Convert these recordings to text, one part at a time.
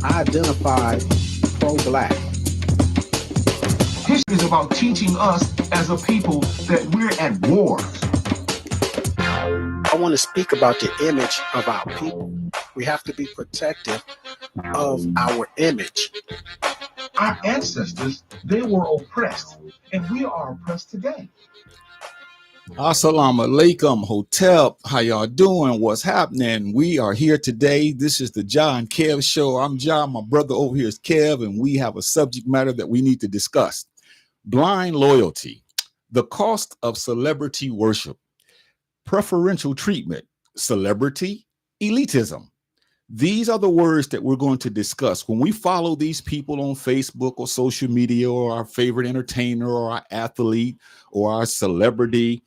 I identify pro-black. History is about teaching us as a people that we're at war. I want to speak about the image of our people. We have to be protective of our image. Our ancestors, they were oppressed, and we are oppressed today. Assalamu alaikum, Hotel. How y'all doing? What's happening? We are here today. This is the John Kev Show. I'm John. My brother over here is Kev, and we have a subject matter that we need to discuss. Blind loyalty, the cost of celebrity worship, preferential treatment, celebrity elitism. These are the words that we're going to discuss. When we follow these people on Facebook or social media, or our favorite entertainer or our athlete or our celebrity,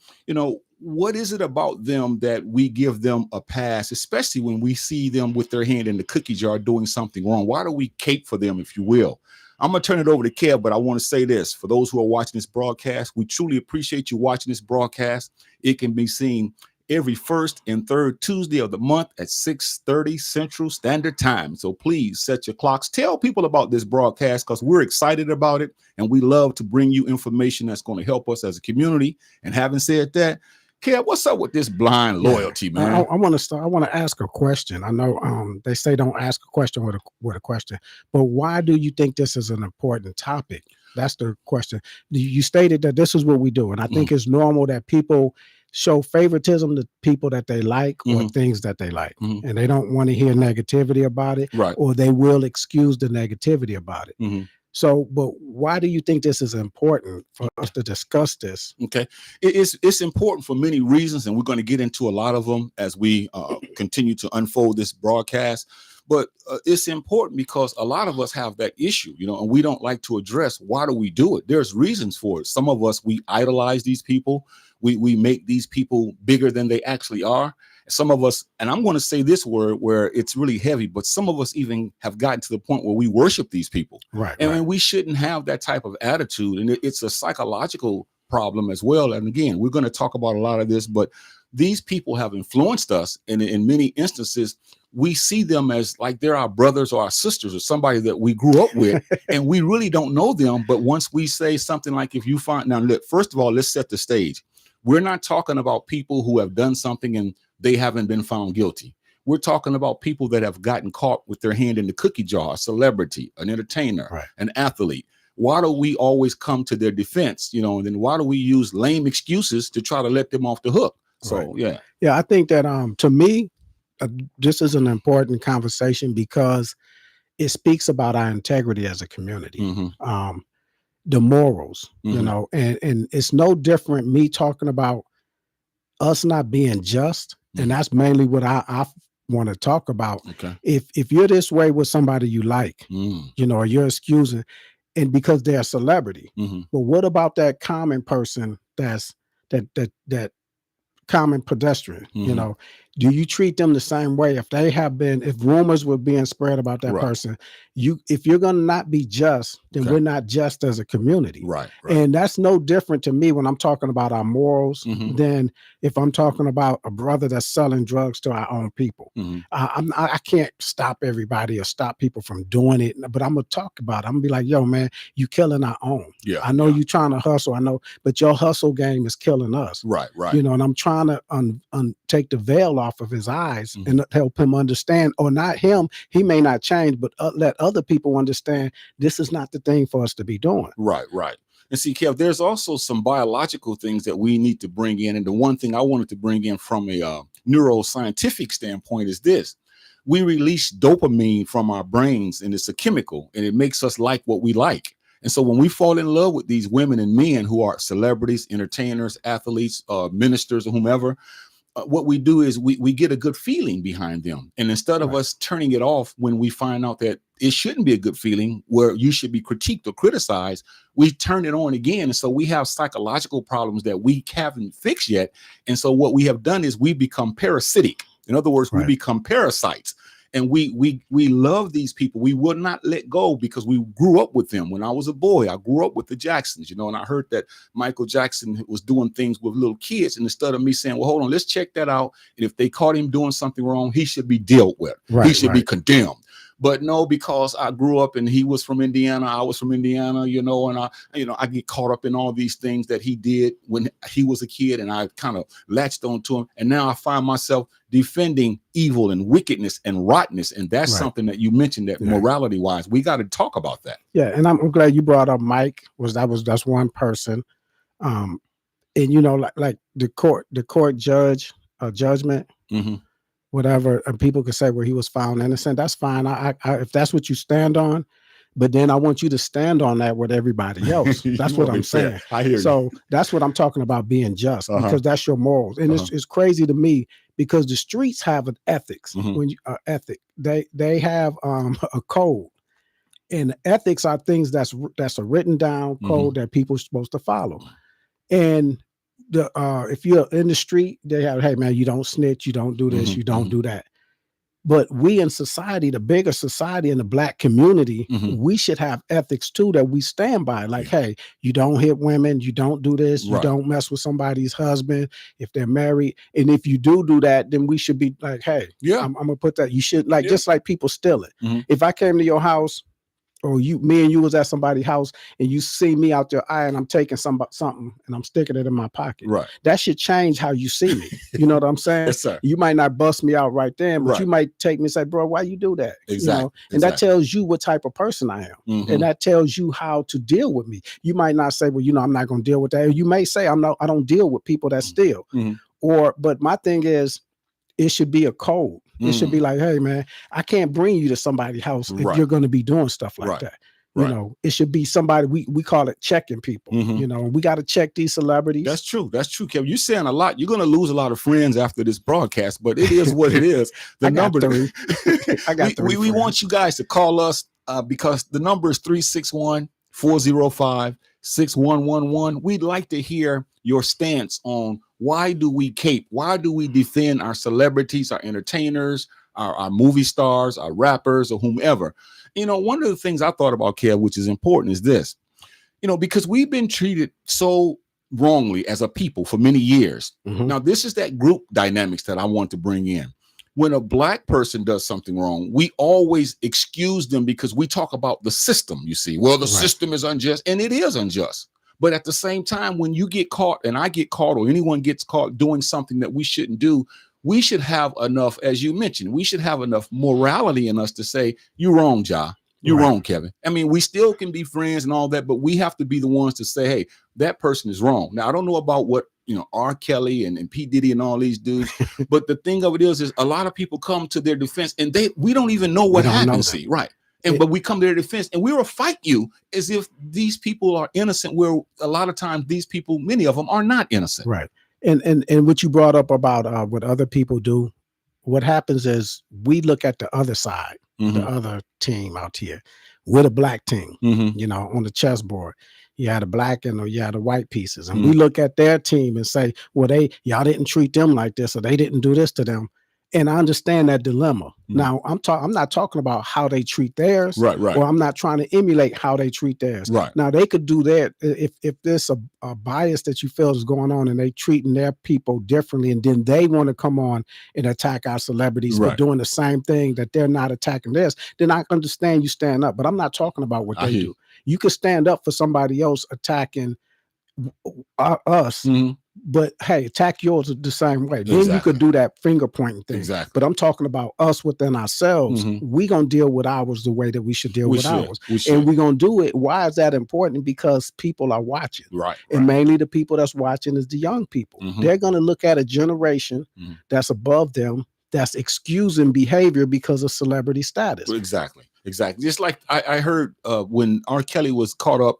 what is it about them that we give them a pass, especially when we see them with their hand in the cookie jar doing something wrong? Why do we cape for them, if you will? I'm going to turn it over to Kev, but I want to say this. For those who are watching this broadcast, we truly appreciate you watching this broadcast. It can be seen every first and third Tuesday of the month at 6:30 Central Standard Time. So please set your clocks. Tell people about this broadcast because we're excited about it, and we love to bring you information that's going to help us as a community. And having said that, Kev, what's up with this blind loyalty, man? I want to start. I want to ask a question. I know they say don't ask a question with a question, but why do you think this is an important topic? That's the question. You stated that this is what we do, and I think it's normal that people show favoritism to people that they like or things that they like, and they don't want to hear negativity about it, right? Or they will excuse the negativity about it. So, but why do you think this is important for us to discuss this? Okay, it's important for many reasons, and we're going to get into a lot of them as we continue to unfold this broadcast. But it's important because a lot of us have that issue, and we don't like to address why do we do it. There's reasons for it. Some of us, we idolize these people. We make these people bigger than they actually are. Some of us, and I'm going to say this word where it's really heavy, but some of us even have gotten to the point where we worship these people. Right. And we shouldn't have that type of attitude. And it's a psychological problem as well. And again, we're going to talk about a lot of this, but these people have influenced us. And in many instances, we see them as like they're our brothers or our sisters or somebody that we grew up with, and we really don't know them. But once we say something like, if you find, now look, first of all, let's set the stage. We're not talking about people who have done something and they haven't been found guilty. We're talking about people that have gotten caught with their hand in the cookie jar, a celebrity, an entertainer, right, an athlete. Why do we always come to their defense? And then why do we use lame excuses to try to let them off the hook? So, right. Yeah, I think that to me, this is an important conversation because it speaks about our integrity as a community. The morals, and it's no different me talking about us not being just. And that's mainly what I want to talk about. Okay. If you're this way with somebody you like, or you're excusing, and because they're a celebrity, but what about that common person that's that common pedestrian? Do you treat them the same way? If rumors were being spread about that person, if you're going to not be just, then we're not just as a community. Right. And that's no different to me when I'm talking about our morals than if I'm talking about a brother that's selling drugs to our own people. I can't stop everybody or stop people from doing it, but I'm going to talk about it. I'm going to be like, yo, man, you killing our own. Yeah. I know you trying to hustle. I know, but your hustle game is killing us. Right. And I'm trying to take the veil off of his eyes and help him understand, or not him, he may not change, but let other people understand this is not the thing for us to be doing. Right. And see, Kev, there's also some biological things that we need to bring in. And the one thing I wanted to bring in from a neuroscientific standpoint is this. We release dopamine from our brains, and it's a chemical, and it makes us like what we like. And so when we fall in love with these women and men who are celebrities, entertainers, athletes, ministers, or whomever, what we do is we get a good feeling behind them. And instead of us turning it off when we find out that it shouldn't be a good feeling, where you should be critiqued or criticized, we turn it on again. And so we have psychological problems that we haven't fixed yet. And so what we have done is we become parasitic. In other words, we become parasites. And we love these people. We will not let go because we grew up with them. When I was a boy, I grew up with the Jacksons, you know, and I heard that Michael Jackson was doing things with little kids. And instead of me saying, well, hold on, let's check that out. And if they caught him doing something wrong, he should be dealt with. He should be condemned. But no, because I grew up and he was from Indiana, I was from Indiana, you know, and I get caught up in all these things that he did when he was a kid, and I kind of latched onto him. And now I find myself defending evil and wickedness and rottenness. And that's something that you mentioned, that morality wise, we got to talk about that. Yeah. And I'm glad you brought up Mike. That's one person. And you know, like the court judgment. Whatever, and people could say, well, he was found innocent. That's fine. I if that's what you stand on, but then I want you to stand on that with everybody else. That's what I'm saying. I hear you. So that's what I'm talking about, being just, because that's your morals. And it's crazy to me because the streets have an ethics. When you they have a code, and ethics are things that's a written down code that people are supposed to follow. And if you're in the street, they have, hey man, you don't snitch, you don't do this, you don't do that. But we in society, the bigger society in the Black community, we should have ethics too that we stand by. Like, hey, you don't hit women, you don't do this, you don't mess with somebody's husband if they're married. And if you do that, then we should be like, hey, I'm gonna put that. You should just like people steal it. If I came to your house, or me and you was at somebody's house and you see me out there and I'm taking something and I'm sticking it in my pocket. That should change how you see me. You know what I'm saying? Yes, sir. You might not bust me out right then, but you might take me and say, bro, why you do that? Exactly. You know? And that tells you what type of person I am. And that tells you how to deal with me. You might not say, well, you know, I'm not going to deal with that. Or you may say, I don't deal with people that steal. But my thing is, it should be a code. It should be like, hey man, I can't bring you to somebody's house if you're going to be doing stuff like that. You know, it should be somebody, we call it checking people. You know, we got to check these celebrities. That's true, Kevin. You're saying a lot. You're going to lose a lot of friends after this broadcast, but it is what it is. The number I got three. We want you guys to call us because the number is 361-405-6111. We'd like to hear your stance on why do we cape? Why do we defend our celebrities, our entertainers, our movie stars, our rappers, or whomever? You know, one of the things I thought about, Kev, which is important, is this. You know, because we've been treated so wrongly as a people for many years. Now, this is that group dynamics that I want to bring in. When a Black person does something wrong, we always excuse them because we talk about the system, you see. Well, the system is unjust, and it is unjust. But at the same time, when you get caught and I get caught or anyone gets caught doing something that we shouldn't do, we should have enough, as you mentioned, we should have enough morality in us to say, you're wrong, Ja. You're wrong, Kevin. I mean, we still can be friends and all that, but we have to be the ones to say, hey, that person is wrong. Now, I don't know about what, you know, R. Kelly and P. Diddy and all these dudes, but the thing of it is a lot of people come to their defense and we don't even know what happened. See, but we come to their defense and we will fight you as if these people are innocent, where a lot of times these people, many of them, are not innocent. Right. And what you brought up about what other people do, what happens is we look at the other side, the other team out here. We're the Black team, you know, on the chessboard. You had a Black and you had the white pieces. And we look at their team and say, well, y'all didn't treat them like this, or they didn't do this to them. And I understand that dilemma. Now, I'm not talking about how they treat theirs, or I'm not trying to emulate how they treat theirs. Now, they could do that if there's a bias that you feel is going on and they treating their people differently, and then they want to come on and attack our celebrities for doing the same thing that they're not attacking theirs, then I understand you stand up. But I'm not talking about what they do. You could stand up for somebody else attacking us, but hey, attack yours the same way. Then you could do that finger pointing thing. But I'm talking about us within ourselves. We gonna deal with ours the way that we should deal with ours, and we're gonna do it. Why is that important? Because people are watching, and mainly the people that's watching is the young people. They're gonna look at a generation that's above them, that's excusing behavior because of celebrity status. Exactly. Just like I heard when R. Kelly was caught up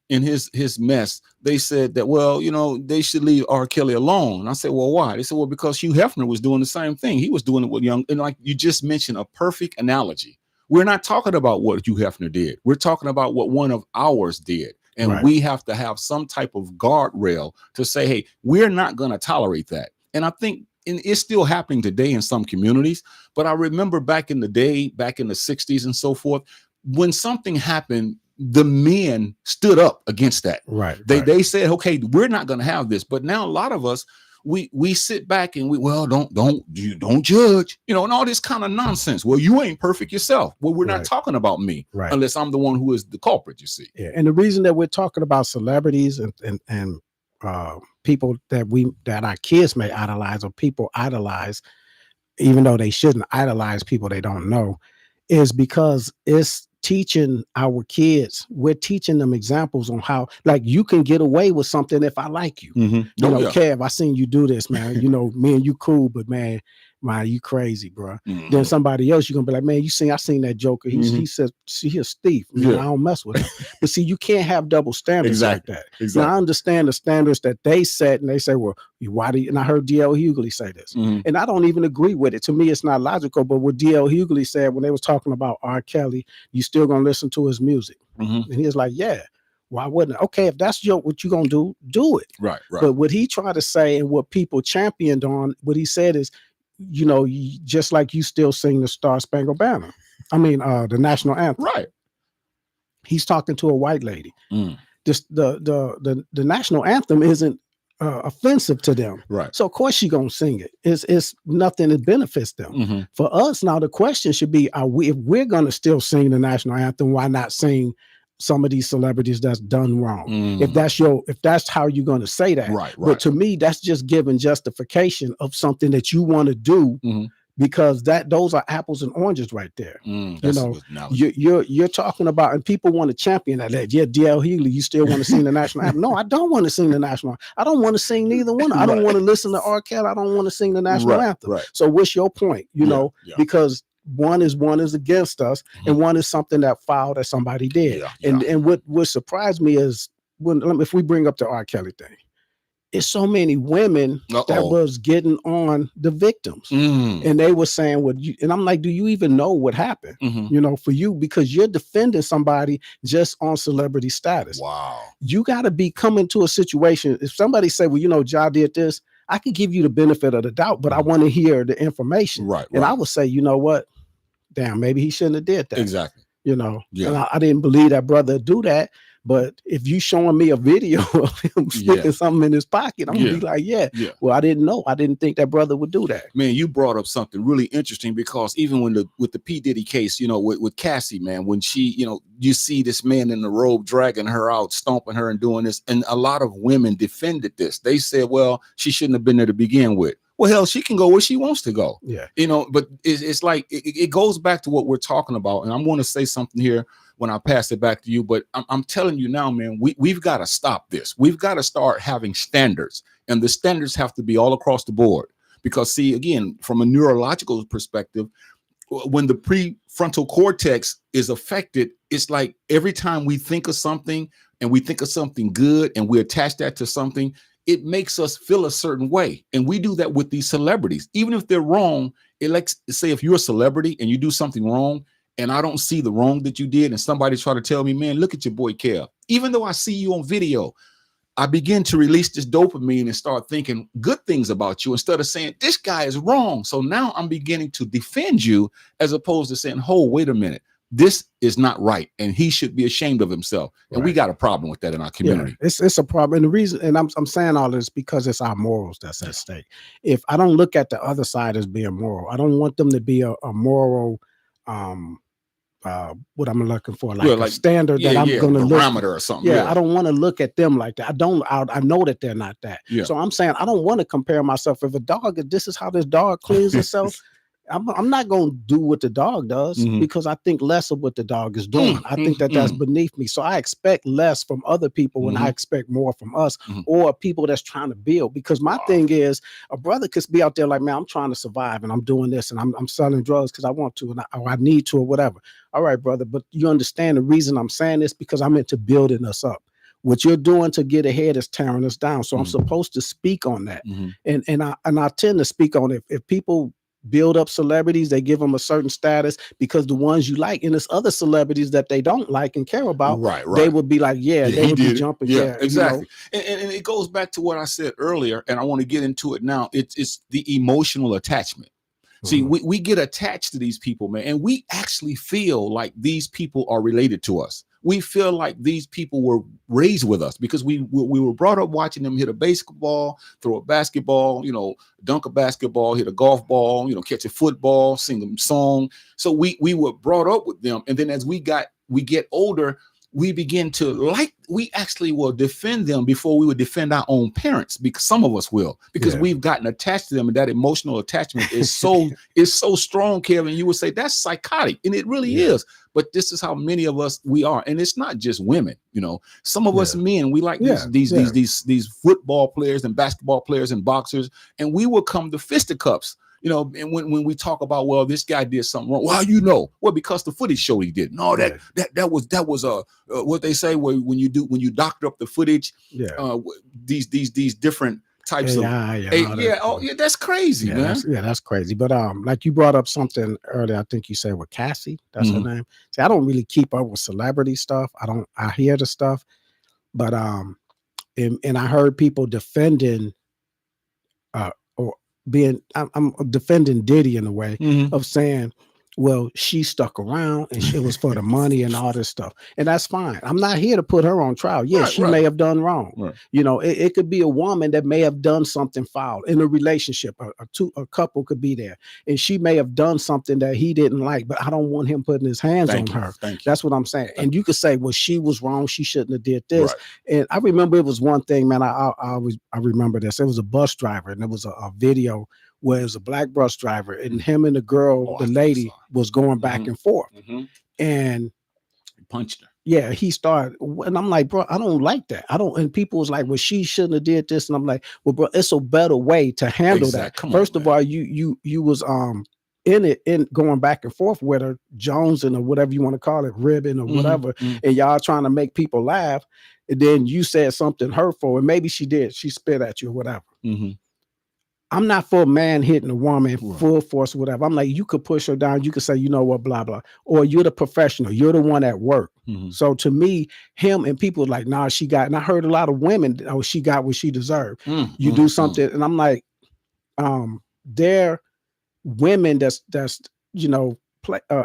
in his mess, they said that, well, you know, they should leave R. Kelly alone. And I said, well, why? They said, well, because Hugh Hefner was doing the same thing. He was doing it with young, and like you just mentioned, a perfect analogy. We're not talking about what Hugh Hefner did. We're talking about what one of ours did. And we have to have some type of guardrail to say, hey, we're not going to tolerate that. And I think and it's still happening today in some communities. But I remember back in the day, back in the 60s and so forth, when something happened, the men stood up against that. Right. They said, okay, we're not going to have this. But now a lot of us, we sit back and don't judge, and all this kind of nonsense. Well, you ain't perfect yourself. Well, we're not talking about me unless I'm the one who is the culprit, you see. Yeah. And the reason that we're talking about celebrities and people that our kids may idolize, or people idolize, even though they shouldn't idolize people they don't know, is because it's teaching our kids. We're teaching them examples on how, like, you can get away with something if I like you. Kev, I seen you do this, man. Me and you cool, but man, you crazy, bro. Then somebody else, you're gonna be like, man, I seen that joker. He said, see, he's a thief. I don't mess with him. But see, you can't have double standards like that. Now, I understand the standards that they set, and they say, well, why do you? And I heard D.L. Hughley say this, and I don't even agree with it. To me, it's not logical. But what D.L. Hughley said when they was talking about R. Kelly, you still gonna listen to his music? And he was like, yeah. Why wouldn't? Okay, if that's what you gonna do it. Right. But what he tried to say, and what people championed on, what he said is, just like you still sing the Star Spangled Banner. I mean, the national anthem. Right. He's talking to a white lady. Just the national anthem isn't offensive to them. Right. So of course she's gonna sing it. It's nothing that benefits them. For us now, the question should be: if we're gonna still sing the national anthem, why not sing some of these celebrities that's done wrong? If that's how you're going to say that. Right. But to me, that's just giving justification of something that you want to do, because those are apples and oranges right there. You're talking about, and people want to champion that. Yeah, D.L. Hughley, you still want to sing the national anthem? No, I don't want to sing the national. I don't want to sing neither one. I don't want to listen to R. Kelly. I don't want to sing the national anthem. Right. So what's your point? Because one is against us, and one is something that foul that somebody did. And what surprised me is if we bring up the R. Kelly thing, it's so many women that was getting on the victims, and they were saying, and I'm like, do you even know what happened? For you, because you're defending somebody just on celebrity status. Wow. You got to be coming to a situation. If somebody say, well, Ja did this, I could give you the benefit of the doubt, but I want to hear the information. Right. And I would say, you know what? Damn, maybe he shouldn't have did that. Exactly. And I didn't believe that brother do that. But if you showing me a video of him sticking something in his pocket, I'm gonna be like, well, I didn't know. I didn't think that brother would do that. Man, you brought up something really interesting, because even with the P. Diddy case, with Cassie, man, when she, you see this man in the robe dragging her out, stomping her and doing this, and a lot of women defended this. They said, well, she shouldn't have been there to begin with. Well, hell, she can go where she wants to go. Yeah. But it's like, it goes back to what we're talking about. And I'm going to say something here when I pass it back to you. But I'm telling you now, man, we've got to stop this. We've got to start having standards. And the standards have to be all across the board. Because, see, again, from a neurological perspective, when the prefrontal cortex is affected, it's like every time we think of something, and we think of something good, and we attach that to something, it makes us feel a certain way. And we do that with these celebrities. Even if they're wrong, say if you're a celebrity and you do something wrong, and I don't see the wrong that you did, and somebody try to tell me, man, look at your boy Kev. Even though I see you on video, I begin to release this dopamine and start thinking good things about you instead of saying, this guy is wrong. So now I'm beginning to defend you, as opposed to saying, oh, wait a minute. This is not right, and he should be ashamed of himself. And we got a problem with that in our community. Yeah, it's a problem. And the reason, and I'm saying all this because it's our morals that's at stake. If I don't look at the other side as being moral, I don't want them to be a moral, what I'm looking for, like a standard that I'm going to look barometer or something. I don't want to look at them like that. I know that they're not that. So I'm saying I don't want to compare myself. If a dog, this is how this dog cleans itself. I'm not going to do what the dog does, because I think less of what the dog is doing. I think that's beneath me. So I expect less from other people when I expect more from us, or people that's trying to build. Because my thing is, a brother could be out there like, man, I'm trying to survive and I'm doing this and I'm selling drugs because I want to, and I need to, or whatever. All right, brother. But you understand the reason I'm saying this, because I'm into building us up. What you're doing to get ahead is tearing us down. So I'm supposed to speak on that. And I tend to speak on it. If people build up celebrities. They give them a certain status because the ones you like, and there's other celebrities that they don't like and care about. Right. They would be like, they would be jumping. Yeah, exactly. And it goes back to what I said earlier, and I want to get into it now. It's the emotional attachment. See, we get attached to these people, man, and we actually feel like these people are related to us. We feel like these people were raised with us because we were brought up watching them hit a basketball, throw a basketball, dunk a basketball, hit a golf ball, catch a football, sing a song. So we were brought up with them. And then as we get older, we begin to we actually will defend them before we would defend our own parents, because some of us will, because we've gotten attached to them, and that emotional attachment is so strong, Kevin. You would say that's psychotic, and it really is. But this is how many of us we are, and it's not just women. Some of us men, we like these football players and basketball players and boxers, and we will come to fisticuffs. And when we talk about, well, this guy did something wrong, well, because the footage showed he did. No, that was what they say when you doctor up the footage. These different types that's crazy, man. That's crazy. But like you brought up something earlier. I think you said with Cassie. That's her name. See, I don't really keep up with celebrity stuff. I hear the stuff, but and I heard people defending I'm defending Diddy in a way of saying, well, she stuck around and it was for the money and all this stuff. And that's fine. I'm not here to put her on trial. Yeah, she may have done wrong. Right. It could be a woman that may have done something foul in a relationship. A couple could be there, and she may have done something that he didn't like, but I don't want him putting his hands on her. That's what I'm saying. And you could say, well, she was wrong. She shouldn't have did this. Right. And I remember it was one thing, man. I remember this. It was a bus driver, and it was a video where it was a black bus driver, and him and the girl, the lady, was going back and forth, and punched her. Yeah, he started, and I'm like, bro, I don't like that. And people was like, well, she shouldn't have did this, and I'm like, well, bro, it's a better way to handle that. First of all, you was in going back and forth with her, Jones or whatever you want to call it, ribbon or whatever, and y'all trying to make people laugh, and then you said something hurtful, and maybe she spit at you or whatever. I'm not for a man hitting a woman full force, whatever. I'm like, you could push her down. You could say, you know what, blah, blah. Or you're the professional. You're the one at work. So to me, him and people like, nah, she got, and I heard a lot of women, oh, she got what she deserved. You do something. And I'm like, they're women that's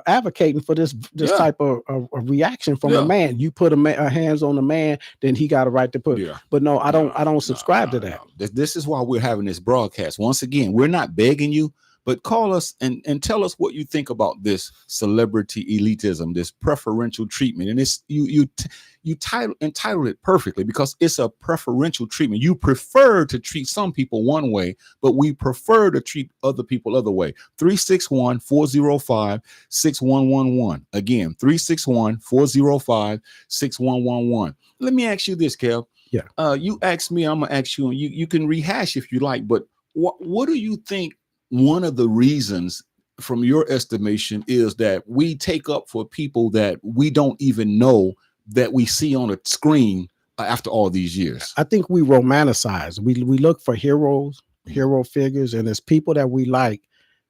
advocating for this type of reaction from a man. You put a hands on a man, then he got a right to put it. But no, I don't subscribe to that. This is why we're having this broadcast. Once again, we're not begging you, but call us and tell us what you think about this celebrity elitism, this preferential treatment. And it's you entitled it perfectly, because it's a preferential treatment. You prefer to treat some people one way, but we prefer to treat other people other way. 361-405-6111. Again, 361-405-6111. Let me ask you this, Kev. Yeah. You asked me, I'm gonna ask you, and you can rehash if you like, but what do you think one of the reasons, from your estimation, is that we take up for people that we don't even know that we see on a screen after all these years? I think we romanticize. We look for hero figures, and it's people that we like.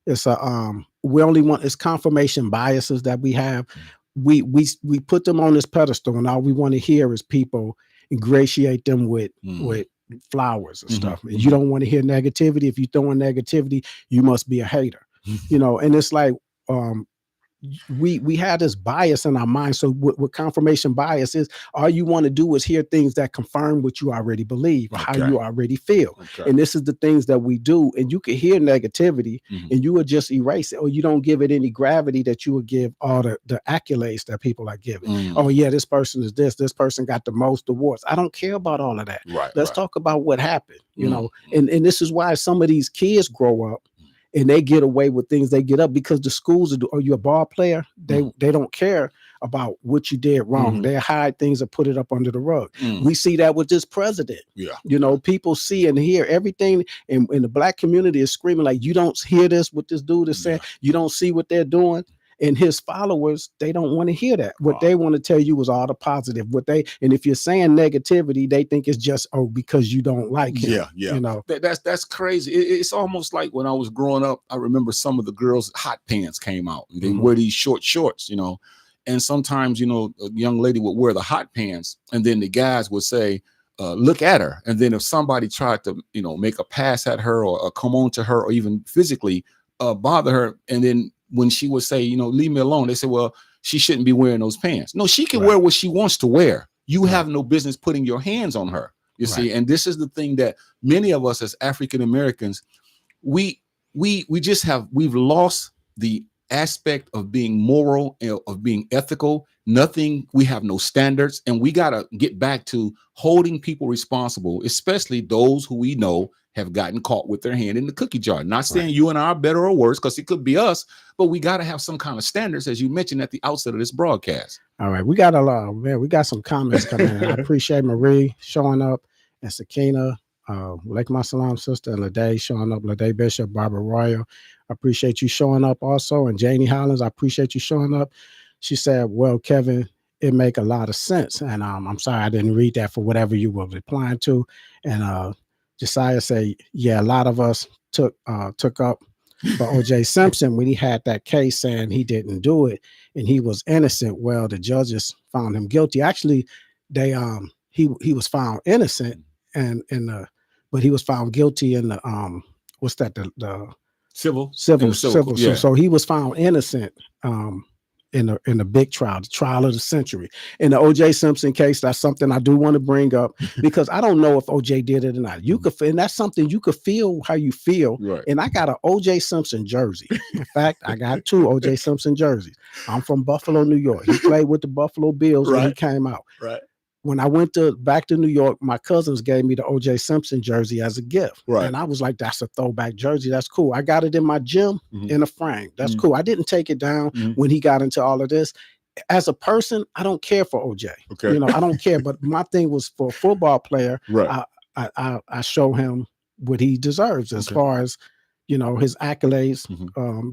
It's it's confirmation biases that we have. We put them on this pedestal, and all we want to hear is people ingratiate them with flowers and stuff. And you don't want to hear negativity. If you're throwing negativity, you must be a hater. And it's like we had this bias in our mind. So what confirmation bias is, all you want to do is hear things that confirm what you already believe or how you already feel. And this is the things that we do. And you can hear negativity and you would just erase it, or you don't give it any gravity that you would give all the accolades that people are giving. Oh yeah, this person is this person got the most awards. I don't care about all of that. Let's talk about what happened, and this is why some of these kids grow up and they get away with things they get up, because the schools are you a ball player? They don't care about what you did wrong. They hide things and put it up under the rug. We see that with this president. People see and hear everything, and the black community is screaming like, you don't hear this, what this dude is saying. You don't see what they're doing. And his followers, they don't want to hear that. What they want to tell you is all the positive. And if you're saying negativity, they think it's just, oh, because you don't like him. Yeah, yeah. You know, that's crazy. It's almost like when I was growing up, I remember some of the girls' hot pants came out. They wear these short shorts, you know, and sometimes, you know, a young lady would wear the hot pants, and then the guys would say, look at her. And then if somebody tried to, you know, make a pass at her or come on to her or even physically bother her, and then when she would say, you know, leave me alone, they said, well, she shouldn't be wearing those pants. No, she can wear what she wants to wear. You have no business putting your hands on her, you see. And this is the thing that many of us as African Americans, we've lost the aspect of being moral, of being ethical. We have no standards, and we got to get back to holding people responsible, especially those who we know have gotten caught with their hand in the cookie jar. Not saying you and I are better or worse, because it could be us, but we got to have some kind of standards, as you mentioned at the outset of this broadcast. All right, we got a lot, man. We got some comments coming in. I appreciate Marie showing up, and Sakina, Walaikum Assalam, sister, and Lade showing up, Lade Bishop, Barbara Royal. I appreciate you showing up also. And Janie Hollins, I appreciate you showing up. She said, well, Kevin, it make a lot of sense. And I'm sorry I didn't read that for whatever you were replying to. And Josiah say, yeah, a lot of us took up for O.J. Simpson when he had that case saying he didn't do it and he was innocent. Well, the judges found him guilty. Actually, he was found innocent but he was found guilty in the what's that, the civil. Yeah. So he was found innocent in the big trial, the trial of the century. In the O.J. Simpson case, that's something I do want to bring up because I don't know if O.J. did it or not. You could, and that's something you could feel how you feel. Right. And I got an O.J. Simpson jersey. In fact, I got 2 O.J. Simpson jerseys. I'm from Buffalo, New York. He played with the Buffalo Bills when he came out. Right. When I went back to New York, my cousins gave me the O.J. Simpson jersey as a gift. Right. And I was like, that's a throwback jersey. That's cool. I got it in my gym in a frame. That's cool. I didn't take it down when he got into all of this. As a person, I don't care for O.J. Okay. You know, I don't care. But my thing was for a football player, right. I show him what he deserves as far as, you know, his accolades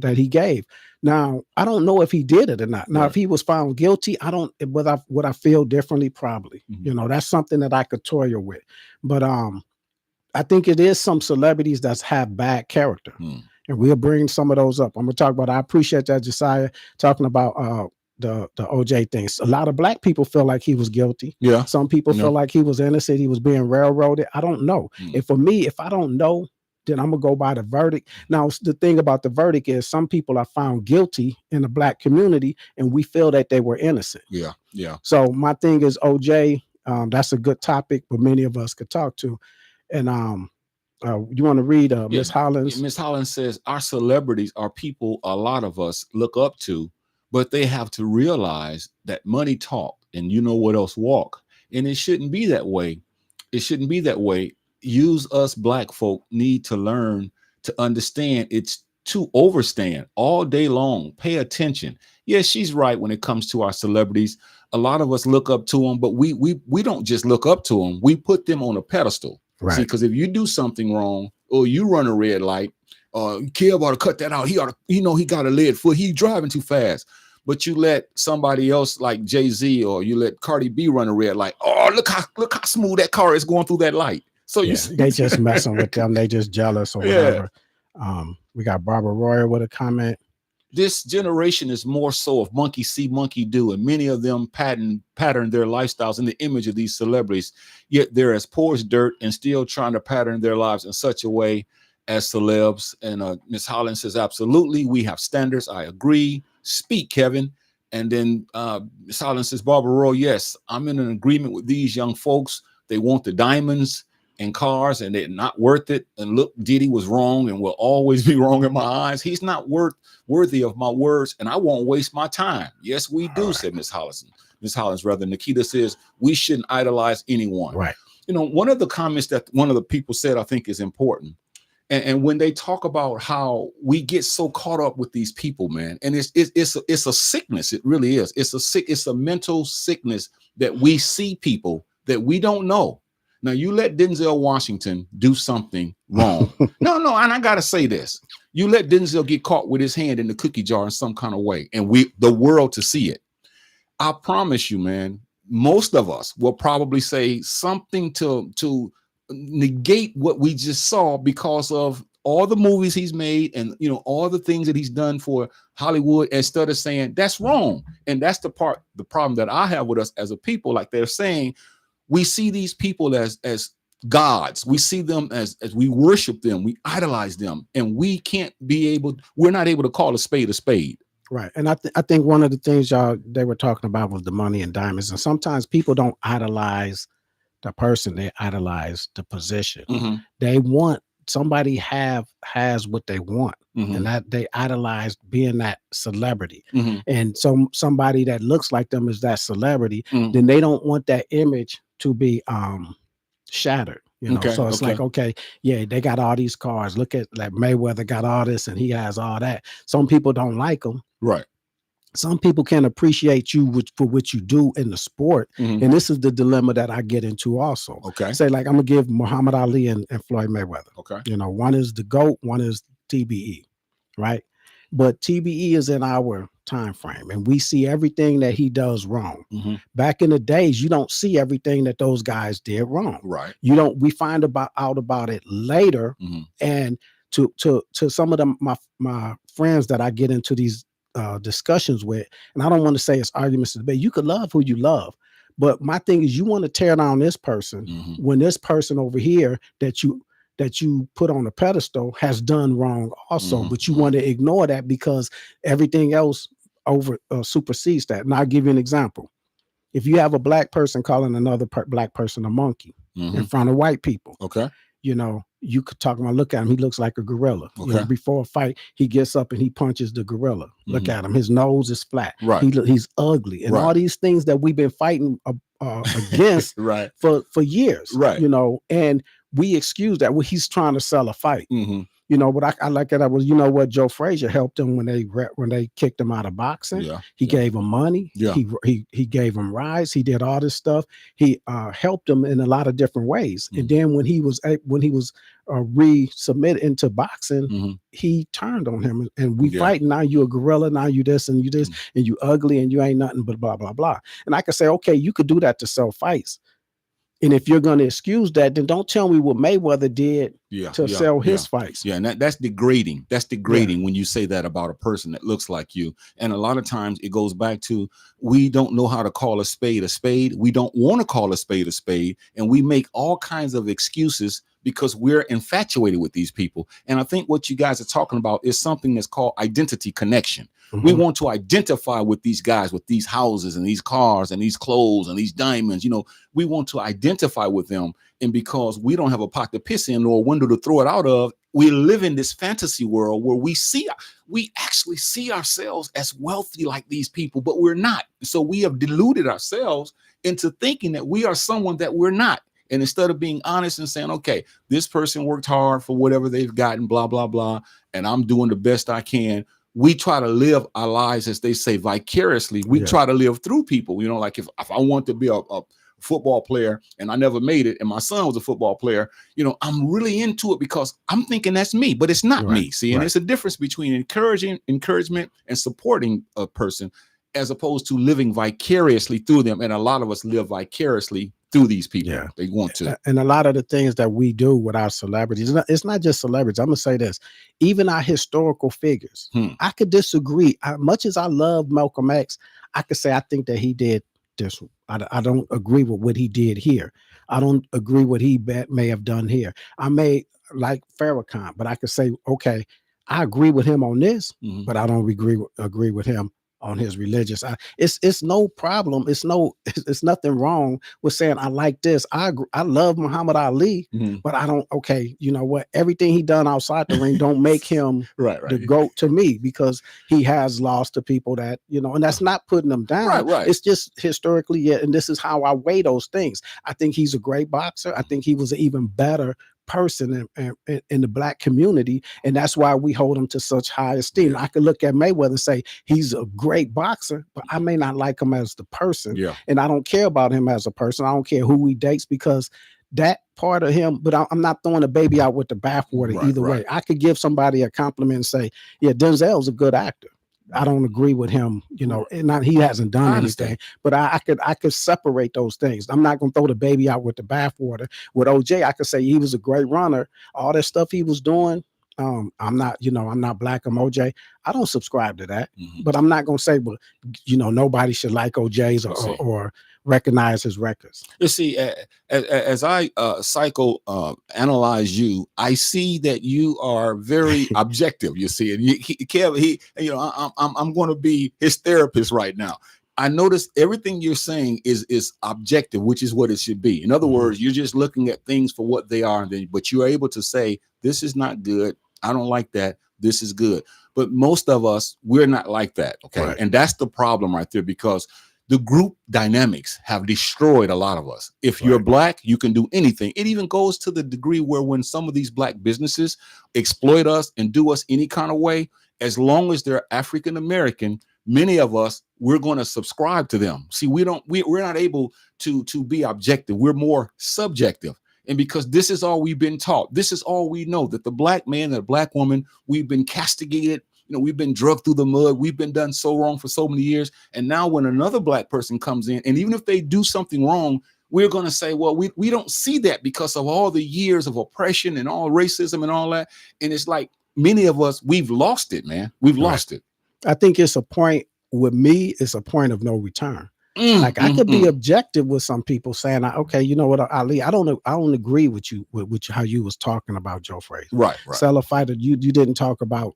that he gave. Now, I don't know if he did it or not. Now, if he was found guilty, would I feel differently? Probably. You know, that's something that I could toil with. But I think it is some celebrities that have bad character. And we'll bring some of those up. I'm going to talk about, I appreciate that, Josiah, talking about the O.J. things. A lot of Black people feel like he was guilty. Yeah. Some people feel like he was innocent. He was being railroaded. I don't know. And for me, if I don't know, then I'm going to go by the verdict. Now, the thing about the verdict is some people are found guilty in the Black community and we feel that they were innocent. Yeah. Yeah. So my thing is O.J., that's a good topic, but many of us could talk to. And you want to read Ms. Hollins? Ms. Hollins says, our celebrities are people a lot of us look up to, but they have to realize that money talk and you know what else walk. And it shouldn't be that way. It shouldn't be that way. Use us Black folk need to learn to understand it's to overstand all day long. Pay attention. Yeah, she's right when it comes to our celebrities. A lot of us look up to them, but we don't just look up to them. We put them on a pedestal. Right. See, because if you do something wrong or you run a red light, Kev ought to cut that out. He ought to, he got a lead foot. He driving too fast. But you let somebody else like Jay-Z or you let Cardi B run a red light. Oh, look how smooth that car is going through that light. So they just messing with them. They just jealous or whatever. We got Barbara Royer with a comment. This generation is more so of monkey see, monkey do, and many of them pattern their lifestyles in the image of these celebrities. Yet they're as poor as dirt and still trying to pattern their lives in such a way as celebs. And Ms. Hollins says, absolutely, we have standards. I agree. Speak, Kevin. And then Ms. Hollins says, Barbara Roy, yes, I'm in an agreement with these young folks. They want the diamonds and cars and they're not worth it. And look, Diddy was wrong and will always be wrong in my eyes. He's not worthy of my words and I won't waste my time. Yes, we do, said Ms. Hollins. Ms. Hollins, rather, Nikita says, we shouldn't idolize anyone. Right. You know, one of the comments that one of the people said, I think is important. And when they talk about how we get so caught up with these people, man, and it's a sickness. It really is. It's a mental sickness that we see people that we don't know. Now you let Denzel Washington do something wrong. No, and I gotta say this. You let Denzel get caught with his hand in the cookie jar in some kind of way, and the world to see it. I promise you, man, most of us will probably say something to negate what we just saw because of all the movies he's made and all the things that he's done for Hollywood, instead of saying that's wrong. And that's the problem that I have with us as a people. Like they're saying, we see these people as gods. We see them as we worship them, we idolize them, and we're not able to call a spade a spade. Right. And I think one of the things they were talking about was the money and diamonds. And sometimes people don't idolize the person, they idolize the position. Mm-hmm. They want somebody has what they want, mm-hmm. and that they idolize being that celebrity. Mm-hmm. And somebody that looks like them is that celebrity, mm-hmm. then they don't want that image to be shattered. Okay, so it's like, okay, yeah, they got all these cars. Look at like Mayweather got all this and he has all that. Some people don't like him. Right. Some people can appreciate you for what you do in the sport. Mm-hmm. And this is the dilemma that I get into also. Okay. Say like, I'm gonna give Muhammad Ali and Floyd Mayweather. Okay. One is the GOAT, one is TBE, right? But TBE is in our time frame, and we see everything that he does wrong. Mm-hmm. Back in the days, you don't see everything that those guys did wrong. Right. We find out about it later. Mm-hmm. And to some of them, my friends that I get into these discussions with, and I don't want to say it's arguments to debate. You could love who you love, but my thing is, you want to tear down this person mm-hmm. when this person over here that you put on a pedestal has done wrong also, mm-hmm. but you want to ignore that because everything else supersedes that. And I'll give you an example. If you have a black person calling another black person a monkey mm-hmm. in front of white people, okay, you could talk about, look at him, he looks like a gorilla. Okay. Before a fight, he gets up and he punches the gorilla. Mm-hmm. Look at him, his nose is flat. Right. He's ugly. And right. all these things that we've been fighting against right. for years. Right. And we excuse that. Well, he's trying to sell a fight. Mm-hmm. What I like that was, what Joe Frazier helped him when they kicked him out of boxing. Yeah. He gave him money. Yeah. He gave him rides. He did all this stuff. He helped him in a lot of different ways. Mm-hmm. And then when he was resubmitted into boxing, mm-hmm. he turned on him and we fighting. Now you a gorilla. Now you this and you this mm-hmm. and you ugly and you ain't nothing but blah blah blah. And I could say, okay, you could do that to sell fights. And if you're going to excuse that, then don't tell me what Mayweather did to sell his fights. Yeah, and that's degrading. That's degrading when you say that about a person that looks like you. And a lot of times it goes back to, we don't know how to call a spade a spade. We don't want to call a spade a spade. And we make all kinds of excuses because we're infatuated with these people. And I think what you guys are talking about is something that's called identity connection. Mm-hmm. We want to identify with these guys, with these houses and these cars and these clothes and these diamonds. We want to identify with them. And because we don't have a pot to piss in or a window to throw it out of, we live in this fantasy world where we actually see ourselves as wealthy like these people, but we're not. So we have deluded ourselves into thinking that we are someone that we're not. And instead of being honest and saying, okay, this person worked hard for whatever they've gotten, blah, blah, blah, and I'm doing the best I can, we try to live our lives, as they say, vicariously. We try to live through people. Like if I want to be a football player and I never made it and my son was a football player, I'm really into it because I'm thinking that's me, but it's not me. See, and it's a difference between encouragement and supporting a person as opposed to living vicariously through them. And a lot of us live vicariously through these people. Yeah. They want to. And a lot of the things that we do with our celebrities, it's not just celebrities. I'm going to say this, even our historical figures. I could disagree. Much as I love Malcolm X, I could say I think that he did this. I don't agree with what he did here. I don't agree what he may have done here. I may like Farrakhan, but I could say, okay, I agree with him on this, but I don't agree with him on his religious. It's no problem. It's nothing wrong with saying I like this. I love Muhammad Ali, but I don't. Okay, you know what? Everything he done outside the ring don't make him the GOAT to me, because he has lost to people that, and that's not putting them down. Right. It's just historically, and this is how I weigh those things. I think he's a great boxer. I think he was an even better person in the Black community, and that's why we hold him to such high esteem. I could look at Mayweather and say he's a great boxer, but I may not like him as the person, and I don't care about him as a person. I don't care who he dates, because that part of him, but I'm not throwing the baby out with the bathwater either way. I could give somebody a compliment and say, yeah, Denzel's a good actor. I don't agree with him, and he hasn't done anything, but I could separate those things. I'm not going to throw the baby out with the bathwater. With OJ, I could say he was a great runner. All that stuff he was doing, I'm not black, I'm OJ. I don't subscribe to that, but I'm not going to say, well, nobody should like OJ's or recognize his records. You see, as I psycho-analyze you, I see that you are very objective. You see, and Kev, I'm going to be his therapist right now. I notice everything you're saying is objective, which is what it should be. In other words, you're just looking at things for what they are, but you're able to say, this is not good. I don't like that. This is good. But most of us, we're not like that. Okay. Right. And that's the problem right there, because the group dynamics have destroyed a lot of us. If you're black, you can do anything. It even goes to the degree where when some of these black businesses exploit us and do us any kind of way, as long as they're African-American, many of us, we're going to subscribe to them. See, we're not able to be objective. We're more subjective. And because this is all we've been taught, this is all we know, that the black man and the black woman, we've been castigated. We've been drugged through the mud. We've been done so wrong for so many years. And now when another black person comes in, and even if they do something wrong, we're going to say, well, we don't see that because of all the years of oppression and all racism and all that. And it's like many of us, we've lost it, man. We've lost it. I think it's a point with me, it's a point of no return. Like I could be objective with some people saying, okay, you know what, Ali, I don't agree with you with how you was talking about Joe Frazier. Right. Sell a fighter. You didn't talk about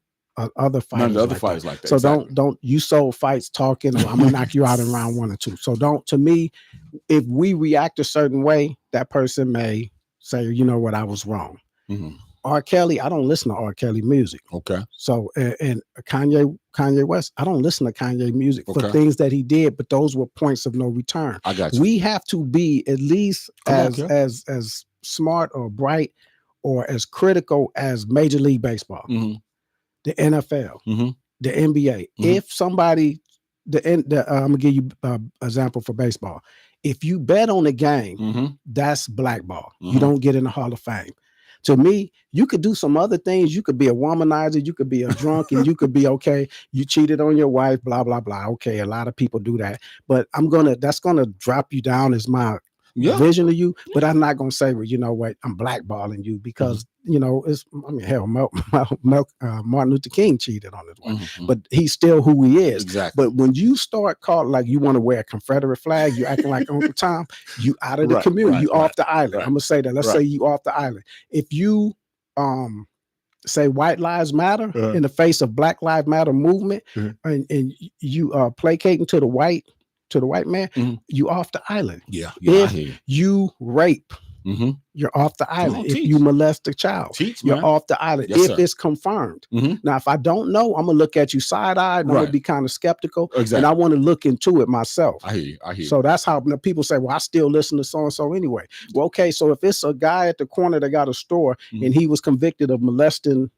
other fighters. None of the other fighters like that. So don't you sold fights talking, I'm gonna knock you out in round 1 or 2. So to me, if we react a certain way, that person may say, you know what, I was wrong. R. Kelly, I don't listen to R. Kelly music. Okay. So and Kanye West, I don't listen to Kanye music for things that he did, but those were points of no return. I got you. We have to be at least as smart or bright or as critical as Major League Baseball, the NFL, the NBA. If somebody, I'm gonna give you an example for baseball. If you bet on the game, that's blackball. You don't get in the Hall of Fame. To me, you could do some other things. You could be a womanizer. You could be a drunk, and you could be okay. You cheated on your wife, blah, blah, blah. Okay, a lot of people do that. But that's going to drop you down as my vision of you. But I'm not going to say, well, you know what, I'm blackballing you because, hell, Martin Luther King cheated on his wife. But he's still who he is. Exactly. But when you start calling, like you want to wear a Confederate flag, you acting like Uncle Tom, you out of the community, you off the island. I'm going to say that. Let's say you off the island. If you say white lives matter in the face of Black Lives Matter movement, and you are placating to the white man, you off the island. If you rape, you're off the island. If you molest a child, you're off the island. If it's confirmed. Now, if I don't know, I'm gonna look at you side-eyed, and I'm gonna be kind of skeptical, and I want to look into it myself. I hear you. So that's how people say, well, I still listen to so-and-so anyway. Well, okay, so if it's a guy at the corner that got a store and he was convicted of molesting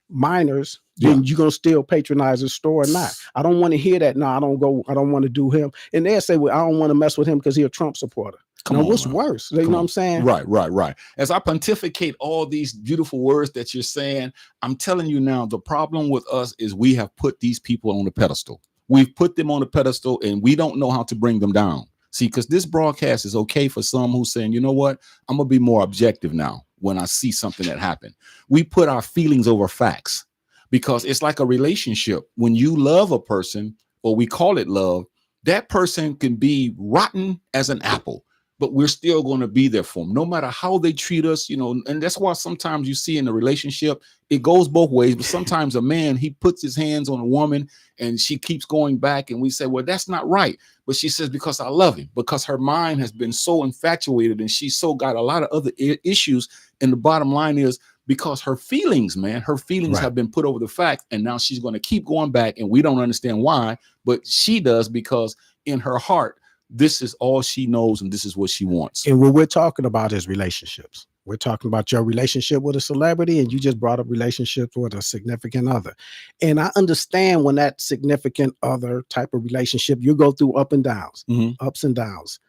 minors, then you're gonna still patronize his store or not? I don't want to hear that. No, I don't want to do him. And they'll say, well, I don't want to mess with him because he's a Trump supporter. What's worse? You know what I'm saying? Right. As I pontificate all these beautiful words that you're saying, I'm telling you now, the problem with us is we have put these people on the pedestal. We've put them on the pedestal and we don't know how to bring them down. See, because this broadcast is okay for some who's saying, you know what, I'm gonna be more objective now when I see something that happened. We put our feelings over facts because it's like a relationship. When you love a person, or we call it love, that person can be rotten as an apple, but we're still going to be there for them no matter how they treat us, and that's why sometimes you see in a relationship, it goes both ways. But sometimes a man, he puts his hands on a woman and she keeps going back and we say, well, that's not right. But she says, because I love him, because her mind has been so infatuated and she's so got a lot of other issues. And the bottom line is because her feelings, have been put over the fact. And now she's going to keep going back and we don't understand why, but she does, because in her heart, this is all she knows and this is what she wants. And what we're talking about is relationships. We're talking about your relationship with a celebrity, and you just brought up relationships with a significant other. And I understand when that significant other type of relationship, you go through ups and downs.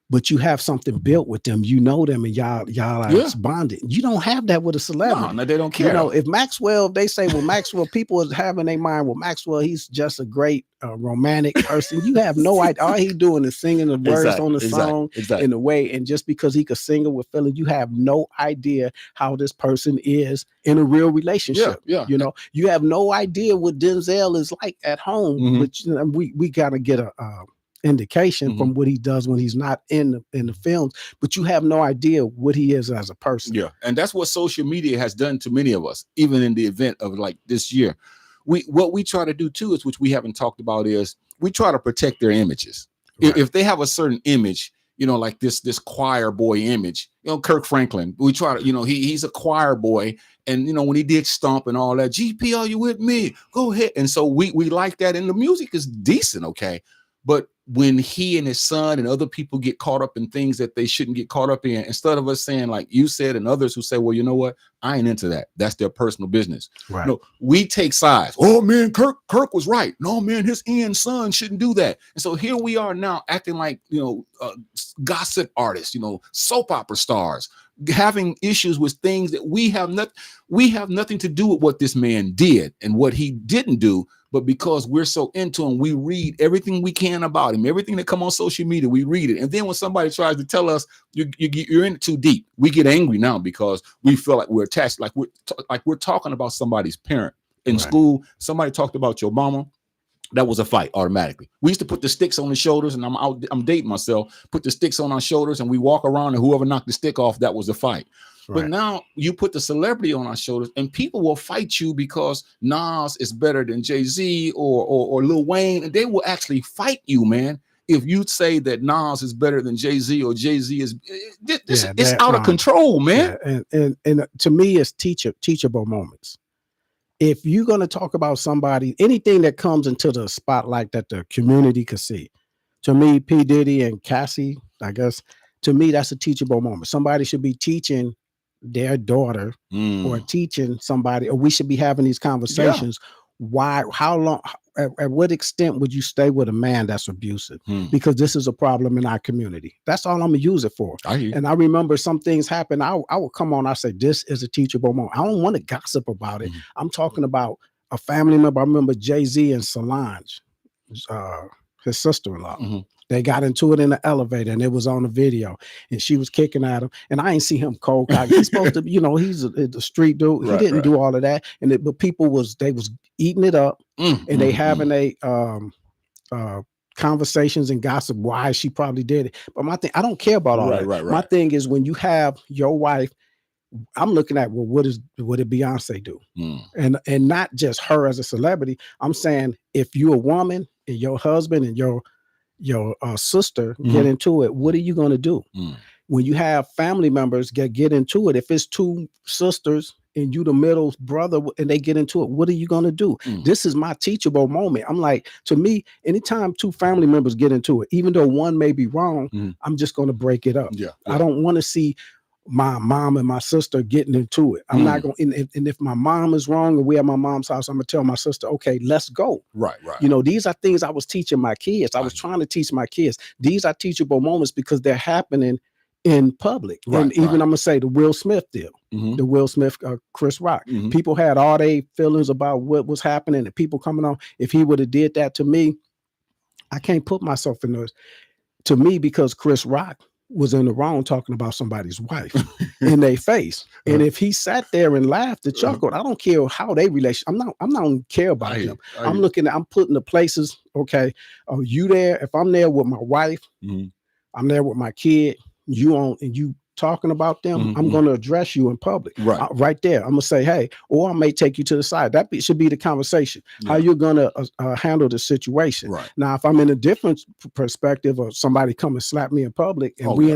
but you have something built with them. You know them, and y'all are bonded. You don't have that with a celebrity. No, they don't care. You know, if Maxwell, they say, well, Maxwell, people is having their mind, well, Maxwell, he's just a great romantic person. You have no idea. All he doing is singing the words on the song in a way. And just because he could sing it with feeling, you have no idea how this person is in a real relationship. You know, you have no idea what Denzel is like at home, which we got to get a indication from what he does when he's not in the films, but you have no idea what he is as a person. Yeah, and that's what social media has done to many of us, even in the event of like this year. What we try to do too is, which we haven't talked about, is we try to protect their images. Right. If they have a certain image, you know, like this choir boy image, you know, Kirk Franklin, we try to, you know, he's a choir boy, and you know, when he did Stomp and all that, GP, are you with me? Go ahead. And so we like that, and the music is decent, okay, but when he and his son and other people get caught up in things that they shouldn't get caught up in, instead of us saying, like you said, and others who say, well, you know what, I ain't into that. That's their personal business. Right. No, we take sides. Oh man, Kirk was right. No man, his Ian's son shouldn't do that. And so here we are now acting like, you know, gossip artists, you know, soap opera stars, having issues with things that we have nothing to do with what this man did and what he didn't do. But because we're so into him, we read everything we can about him, everything that come on social media, we read it. And then when somebody tries to tell us you're in it too deep, we get angry now because we feel like we're attached, like we're talking about somebody's parent. In school, somebody talked about your mama. That was a fight automatically. We used to put the sticks on the shoulders, and I'm dating myself, put the sticks on our shoulders, and we walk around, and whoever knocked the stick off, that was a fight. Right. But now you put the celebrity on our shoulders, and people will fight you because Nas is better than Jay-Z or Lil Wayne, and they will actually fight you, man. If you say that Nas is better than Jay-Z or Jay-Z is, it's out of control, man. Yeah. And to me, it's teachable moments. If you're going to talk about somebody, anything that comes into the spotlight that the community could see, to me, P. Diddy and Cassie, I guess, to me, that's a teachable moment. Somebody should be teaching their daughter or teaching somebody, or we should be having these conversations. Why, how long, at what extent would you stay with a man that's abusive? Because this is a problem in our community. That's all I'm gonna use it for. And I remember some things happen. I would come on, I say, this is a teachable moment. I don't want to gossip about it. I'm talking about a family member. I remember Jay-Z and Solange, his sister-in-law. They got into it in the elevator, and it was on the video, and she was kicking at him. And I ain't see him cold cock. He's supposed to, you know, he's a street dude. He didn't do all of that. And but people was eating it up, and they having conversations and gossip why she probably did it. But my thing, I don't care about all that. My thing is, when you have your wife, I'm looking at, well, what did Beyonce do? And not just her as a celebrity. I'm saying, if you're a woman and your husband and your sister get into it, what are you going to do? When you have family members get into it, if it's two sisters and you the middle brother and they get into it, what are you going to do? This is my teachable moment. I'm like, to me, anytime two family members get into it, even though one may be wrong, I'm just going to break it up. I don't want to see my mom and my sister getting into it. I'm not going, and if my mom is wrong and we're at my mom's house, I'm gonna tell my sister, okay, let's go. Right. You know, these are things I was teaching my kids. I was trying to teach my kids. These are teachable moments because they're happening in public. And even I'm gonna say the Will Smith deal, the Will Smith, Chris Rock. People had all their feelings about what was happening and people coming on. If he would have did that to me, I can't put myself in those. To me, because Chris Rock was in the wrong talking about somebody's wife in their face. And if he sat there and laughed and chuckled, I don't care how they relation. I'm not gonna care about him. I'm putting the places, okay, are you there? If I'm there with my wife, I'm there with my kid, you talking about them, I'm going to address you in public. Right there. I'm going to say, hey, or I may take you to the side. That should be the conversation. How you're going to handle the situation. Now, if I'm in a different perspective of somebody come and slap me in public and we're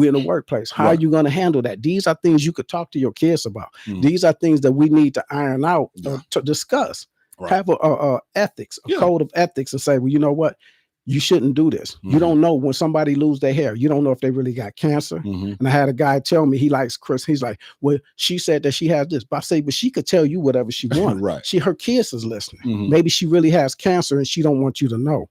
in a workplace, how are you going to handle that? These are things you could talk to your kids about. These are things that we need to iron out to discuss. Have a ethics, a code of ethics, and say, well, you know what? you shouldn't do this. You don't know when somebody lose their hair. You don't know if they really got cancer. And I had a guy tell me he likes Chris. He's like, well, she said that she has this. But I say, but she could tell you whatever she wants. Right. Her kids is listening. Maybe she really has cancer and she don't want you to know.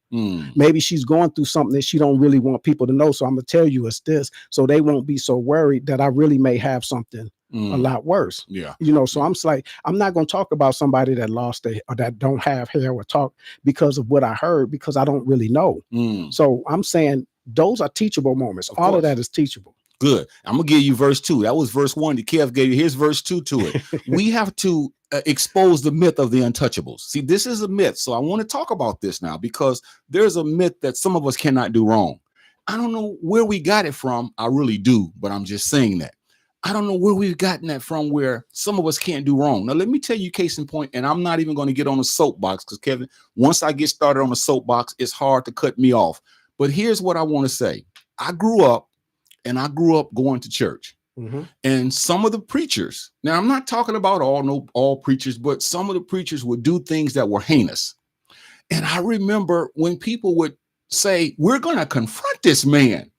Maybe she's going through something that she don't really want people to know. So I'm going to tell you it's this. So they won't be so worried that I really may have something a lot worse. Yeah. So I'm like, I'm not going to talk about somebody that lost or that don't have hair or talk because of what I heard, because I don't really know. So I'm saying those are teachable moments. All of that is teachable. Good. I'm going to give you verse 2. That was verse 1 that Kev gave you. Here's verse 2 to it. We have to expose the myth of the untouchables. See, this is a myth. So I want to talk about this now because there's a myth that some of us cannot do wrong. I don't know where we got it from. I really do, but I'm just saying that. I don't know where we've gotten that from, where some of us can't do wrong. Now, let me tell you case in point, and I'm not even going to get on a soapbox because, Kevin, once I get started on a soapbox, it's hard to cut me off. But here's what I want to say. I grew up going to church. And some of the preachers, now I'm not talking about all preachers, but some of the preachers would do things that were heinous. And I remember when people would say, we're going to confront this man.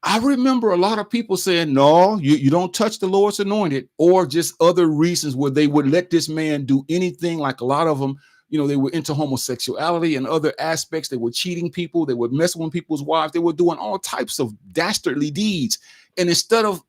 I remember a lot of people saying, no, you don't touch the Lord's anointed, or just other reasons where they would let this man do anything. Like a lot of them, they were into homosexuality and other aspects. They were cheating people. They were messing with people's wives. They were doing all types of dastardly deeds. And instead of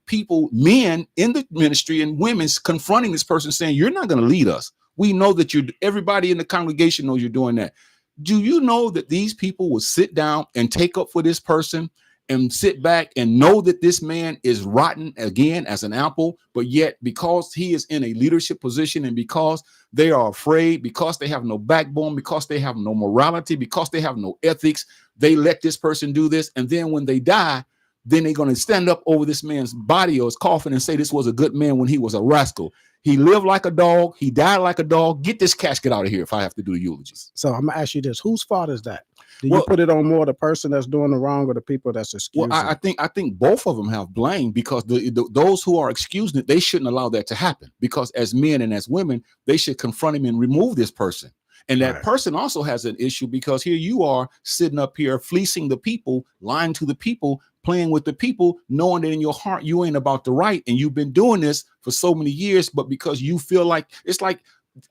men in the ministry and women's confronting this person saying, you're not going to lead us. We know that everybody in the congregation knows you're doing that. Do you know that these people would sit down and take up for this person and sit back and know that this man is rotten again as an apple, but yet because he is in a leadership position and because they are afraid, because they have no backbone, because they have no morality, because they have no ethics, they let this person do this. And then when they die, then they're going to stand up over this man's body or his coffin and say this was a good man when he was a rascal. He lived like a dog. He died like a dog. Get this casket out of here if I have to do eulogies. So I'm going to ask you this. Whose fault is that? Do you put it on more the person that's doing the wrong or the people that's excusing? Well, I think both of them have blame, because those who are excusing it, they shouldn't allow that to happen, because as men and as women, they should confront him and remove this person. And that person also has an issue, because here you are sitting up here fleecing the people, lying to the people, playing with the people, knowing that in your heart you ain't about the right. And you've been doing this for so many years, but because you feel like it's like,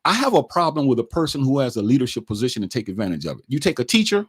I have a problem with a person who has a leadership position and take advantage of it. You take a teacher,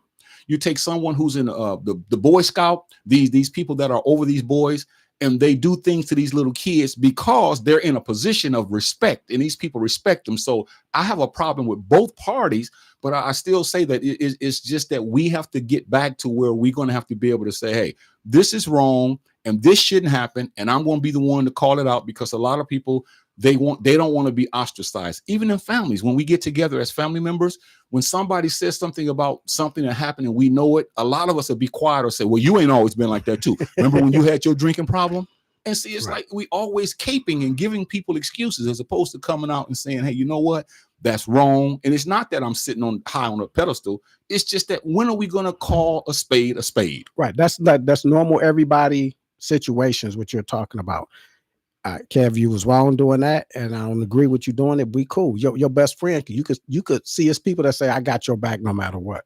you take someone who's in the Boy Scout, these people that are over these boys, and they do things to these little kids because they're in a position of respect, and these people respect them. So I have a problem with both parties, but I still say that it's just that we have to get back to where we're going to have to be able to say, hey, this is wrong and this shouldn't happen. And I'm going to be the one to call it out, because a lot of people, they don't want to be ostracized. Even in families, when we get together as family members, when somebody says something about something that happened and we know it, a lot of us will be quiet or say, well, you ain't always been like that too. Remember when you had your drinking problem? And see, it's like we always caping and giving people excuses as opposed to coming out and saying, hey, you know what? That's wrong. And it's not that I'm sitting on high on a pedestal. It's just that when are we going to call a spade a spade? Right. That's normal everybody situations, what you're talking about. Kev, you was wrong doing that, and I don't agree with you doing it. Be cool. Your best friend, you could see it's people that say, I got your back no matter what.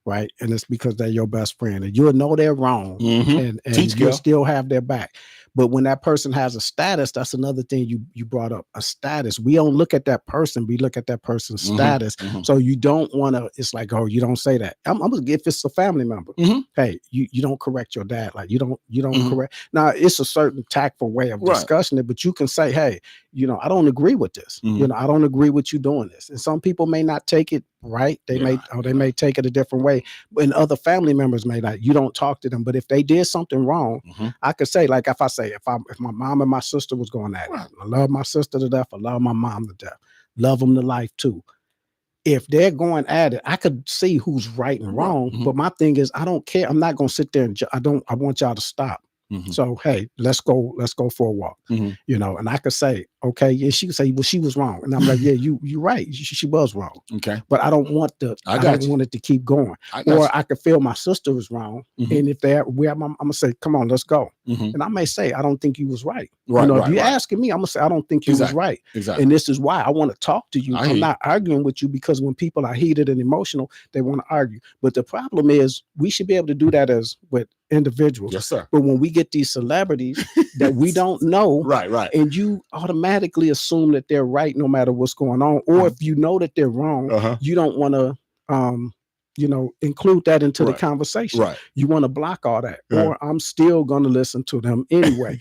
Right. And it's because they're your best friend, and you'll know they're wrong, and you'll still have their back. But when that person has a status, that's another thing you brought up, a status. We don't look at that person. We look at that person's status. So you don't want to, it's like, oh, you don't say that. I'm gonna, if it's a family member, hey, you don't correct your dad. Like you don't correct. Now it's a certain tactful way of discussing it, but you can say, hey, I don't agree with this. I don't agree with you doing this. And some people may not take it right. They may take it a different way. And other family members may not. You don't talk to them. But if they did something wrong, I could say, like if I say, if my mom and my sister was going at it, I love my sister to death, I love my mom to death, love them to life too. If they're going at it, I could see who's right and wrong. But my thing is, I don't care. I'm not going to sit there and I want y'all to stop. So, hey, let's go for a walk, and I could say, okay. And she could say, well, she was wrong. And I'm like, yeah, you're right. She was wrong. Okay. But I don't want want it to keep going. I could feel my sister was wrong. And if I'm going to say, come on, let's go. And I may say, I don't think you was right. Right, if you're asking me, I'm gonna say, I don't think you was right. Exactly. And this is why I want to talk to you. I'm not arguing with you, because when people are heated and emotional, they want to argue. But the problem is, we should be able to do that as with individuals. Yes, sir. But when we get these celebrities that we don't know, right, and you automatically assume that they're right no matter what's going on, or if you know that they're wrong, you don't want to include that into the conversation. Right. You want to block all that, or I'm still going to listen to them anyway.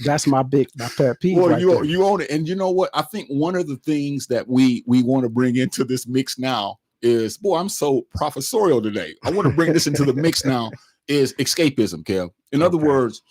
That's my pet peeve. Well, right you own it. And you know what? I think one of the things that we want to bring into this mix now is, boy, I'm so professorial today. I want to bring this into the mix now is escapism, Kev. In other words,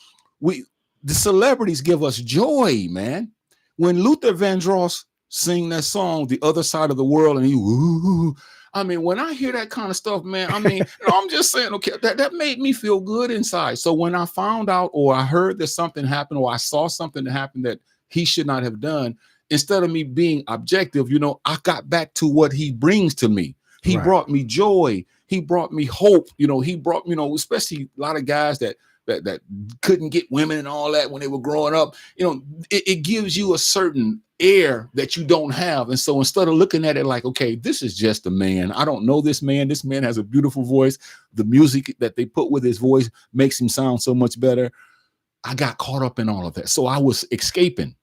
the celebrities give us joy, man. When Luther Vandross sing that song, The Other Side of the World, and ooh, I mean, when I hear that kind of stuff, man, I mean, I'm just saying, okay, that made me feel good inside. So when I found out, or I heard that something happened, or I saw something that happened that he should not have done, instead of me being objective, I got back to what he brings to me. He brought me joy. He brought me hope. He brought, especially a lot of guys that couldn't get women and all that when they were growing up. It gives you a certain air that you don't have. And so instead of looking at it like, okay, this is just a man, I don't know this man. This man has a beautiful voice. The music that they put with his voice makes him sound so much better. I got caught up in all of that. So I was escaping.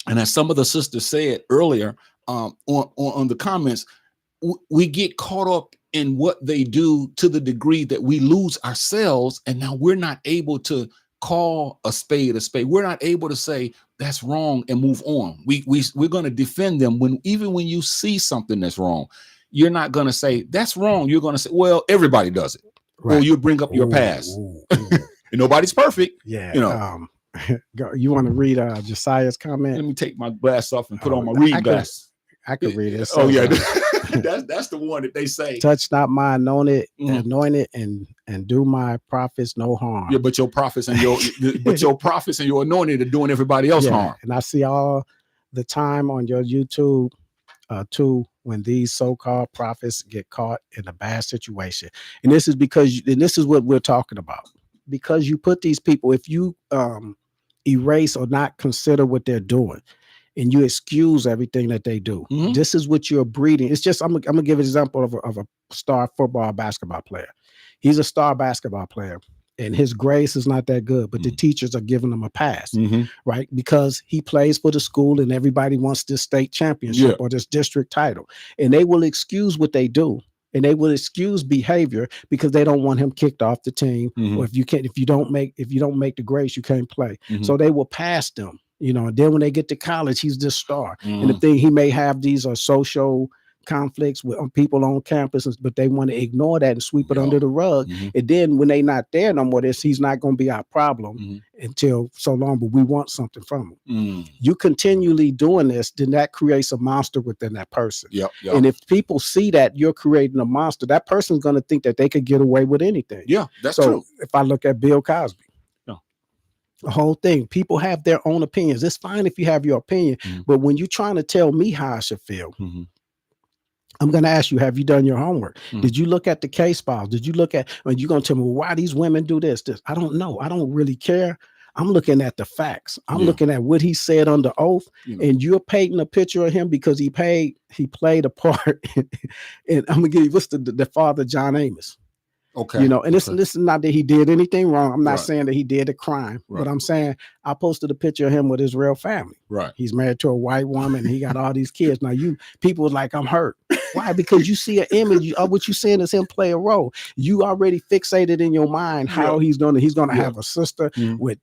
And as some of the sisters said earlier on the comments, we get caught up in what they do to the degree that we lose ourselves. And now we're not able to call a spade a spade. We're not able to say that's wrong and move on. We're going to defend them even when you see something that's wrong. You're not going to say that's wrong. You're going to say, well, everybody does it. Right. Or you bring up your past. And nobody's perfect. Yeah. You want to read Josiah's comment? Let me take my glass off and put on my reading glass. I could read it. So, yeah. That's the one that they say. Touch not my anointed, and do my prophets no harm. Yeah, but your prophets and your anointed are doing everybody else harm. And I see all the time on your YouTube too, when these so-called prophets get caught in a bad situation. And this is this is what we're talking about. Because you put these people, if you erase or not consider what they're doing, and you excuse everything that they do, this is what you're breeding. It's just, I'm gonna give an example of a star football basketball player. He's a star basketball player, and his grades is not that good, but the teachers are giving him a pass, right? Because he plays for the school, and everybody wants this state championship or this district title, and they will excuse what they do. And they will excuse behavior because they don't want him kicked off the team, or if you don't make the grades, you can't play. So they will pass them. And then when they get to college, he's this star. And the thing, he may have these social conflicts with people on campus, but they want to ignore that and sweep it under the rug. And then when they not there no more, he's not going to be our problem until so long, but we want something from him. You continually doing this, then that creates a monster within that person. And if people see that you're creating a monster, that person's going to think that they could get away with anything. Yeah, that's true. If I look at Bill Cosby, the whole thing, people have their own opinions. It's fine if you have your opinion, but when you're trying to tell me how I should feel, I'm going to ask you, have you done your homework? Did you look at the case files? Did you look at, and you're going to tell me, well, why these women do this? I don't know. I don't really care. I'm looking at the facts. I'm looking at what he said under oath, and you're painting a picture of him because he played a part. And I'm going to give you, what's the father, John Amos. Okay. And this is not that he did anything wrong. I'm not saying that he did a crime, but I'm saying I posted a picture of him with his real family. Right. He's married to a white woman, and he got all these kids. Now people was like, I'm hurt. Why? Because you see an image of what you're saying is him play a role. You already fixated in your mind how he's gonna have a sister with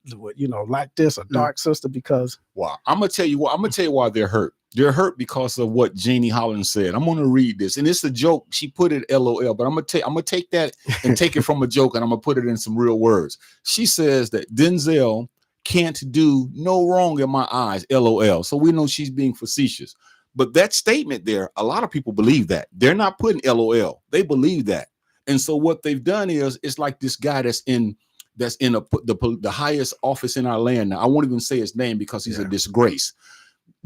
like this, a dark sister, because I'm gonna tell you why they're hurt. They're hurt because of what Jeannie Hollins said. I'm going to read this, and it's a joke. She put it LOL, but I'm going to take that and take it from a joke, and I'm going to put it in some real words. She says that Denzel can't do no wrong in my eyes, LOL. So we know she's being facetious. But that statement there, a lot of people believe that. They're not putting LOL. They believe that. And so what they've done is, it's like this guy that's in the highest office in our land. Now, I won't even say his name because he's a disgrace.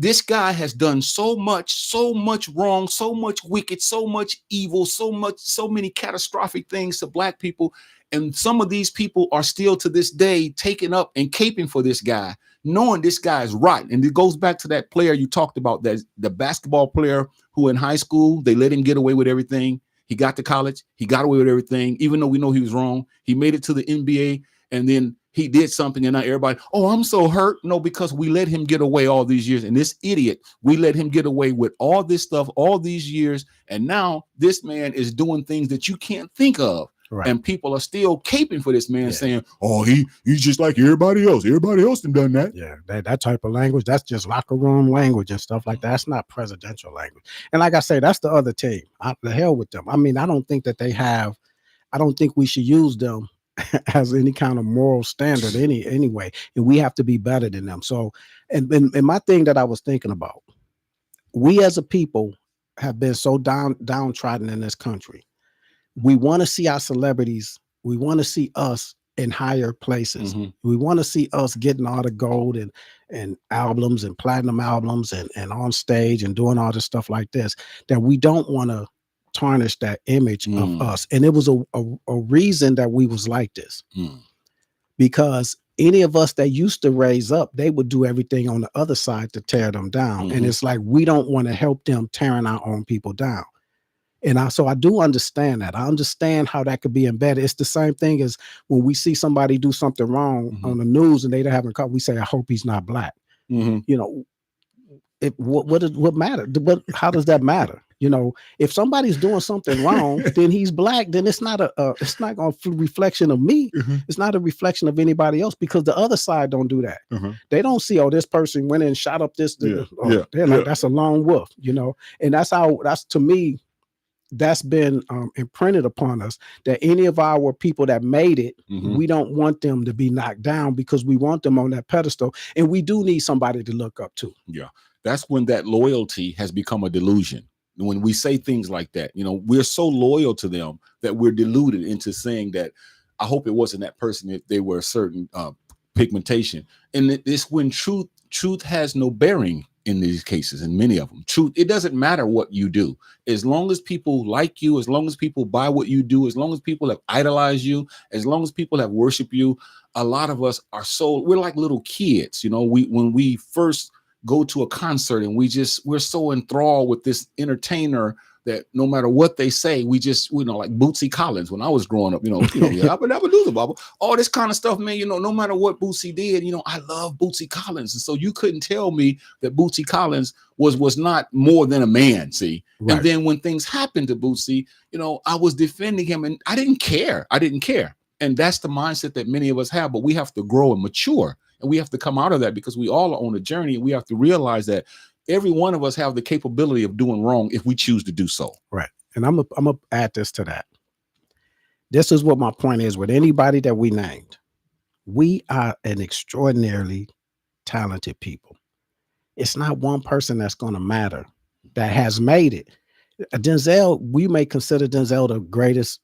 this guy has done so much wrong, so much wicked, so much evil, so many catastrophic things to black people. And some of these people are still to this day taking up and caping for this guy, knowing this guy is right. And it goes back to that player you talked about, that the basketball player who in high school, they let him get away with everything. He got to college, he got away with everything, even though we know he was wrong. He made it to the NBA, and then he did something, and now everybody, oh, I'm so hurt. No, because we let him get away all these years. And this idiot, we let him get away with all this stuff all these years. And now this man is doing things that you can't think of. Right. And people are still caping for this man, saying, oh, he's just like everybody else. Everybody else done that. Yeah, that type of language, that's just locker room language and stuff like that. That's not presidential language. And like I say, that's the other team. The hell with them. I mean, I don't think we should use them as any kind of moral standard anyway. And we have to be better than them. So, and my thing that I was thinking about, we as a people have been so downtrodden in this country. We want to see our celebrities. We want to see us in higher places. Mm-hmm. We want to see us getting all the gold and albums and platinum albums and on stage and doing all this stuff like this, that we don't want to tarnish that image of us. And it was a reason that we was like this, because any of us that used to raise up, they would do everything on the other side to tear them down. And it's like, we don't want to help them tearing our own people down. And so I do understand that. I understand how that could be embedded. It's the same thing as when we see somebody do something wrong on the news and they don't have a call. We say, I hope he's not black. You know, what matter? But how does that matter? You know, if somebody's doing something wrong, then he's black. Then it's not a reflection of me. It's not a reflection of anybody else, because the other side don't do that. They don't see, oh, this person went and shot up this. Like, that's a lone wolf. You know, and that's to me. That's been imprinted upon us, that any of our people that made it, we don't want them to be knocked down, because we want them on that pedestal. And we do need somebody to look up to. Yeah. That's when that loyalty has become a delusion. When we say things like that, you know, we're so loyal to them that we're deluded into saying that, I hope it wasn't that person if they were a certain pigmentation. And it's when truth has no bearing in these cases, in many of them. Truth, it doesn't matter what you do. As long as people like you, as long as people buy what you do, as long as people have idolized you, as long as people have worshiped you, a lot of us we're like little kids. You know, when we first go to a concert and we're so enthralled with this entertainer that no matter what they say, we know, like Bootsy Collins when I was growing up, all this kind of stuff, man, you know, no matter what Bootsy did, you know, I love Bootsy Collins. And so you couldn't tell me that Bootsy Collins was not more than a man, see? Right. And then when things happened to Bootsy, you know, I was defending him and I didn't care. And that's the mindset that many of us have, but we have to grow and mature, and we have to come out of that, because we all are on a journey, and we have to realize that every one of us have the capability of doing wrong if we choose to do so. Right. And I'm gonna add this to that. This is what my point is with anybody that we named. We are an extraordinarily talented people. It's not one person that's going to matter that has made it. Denzel, we may consider Denzel the greatest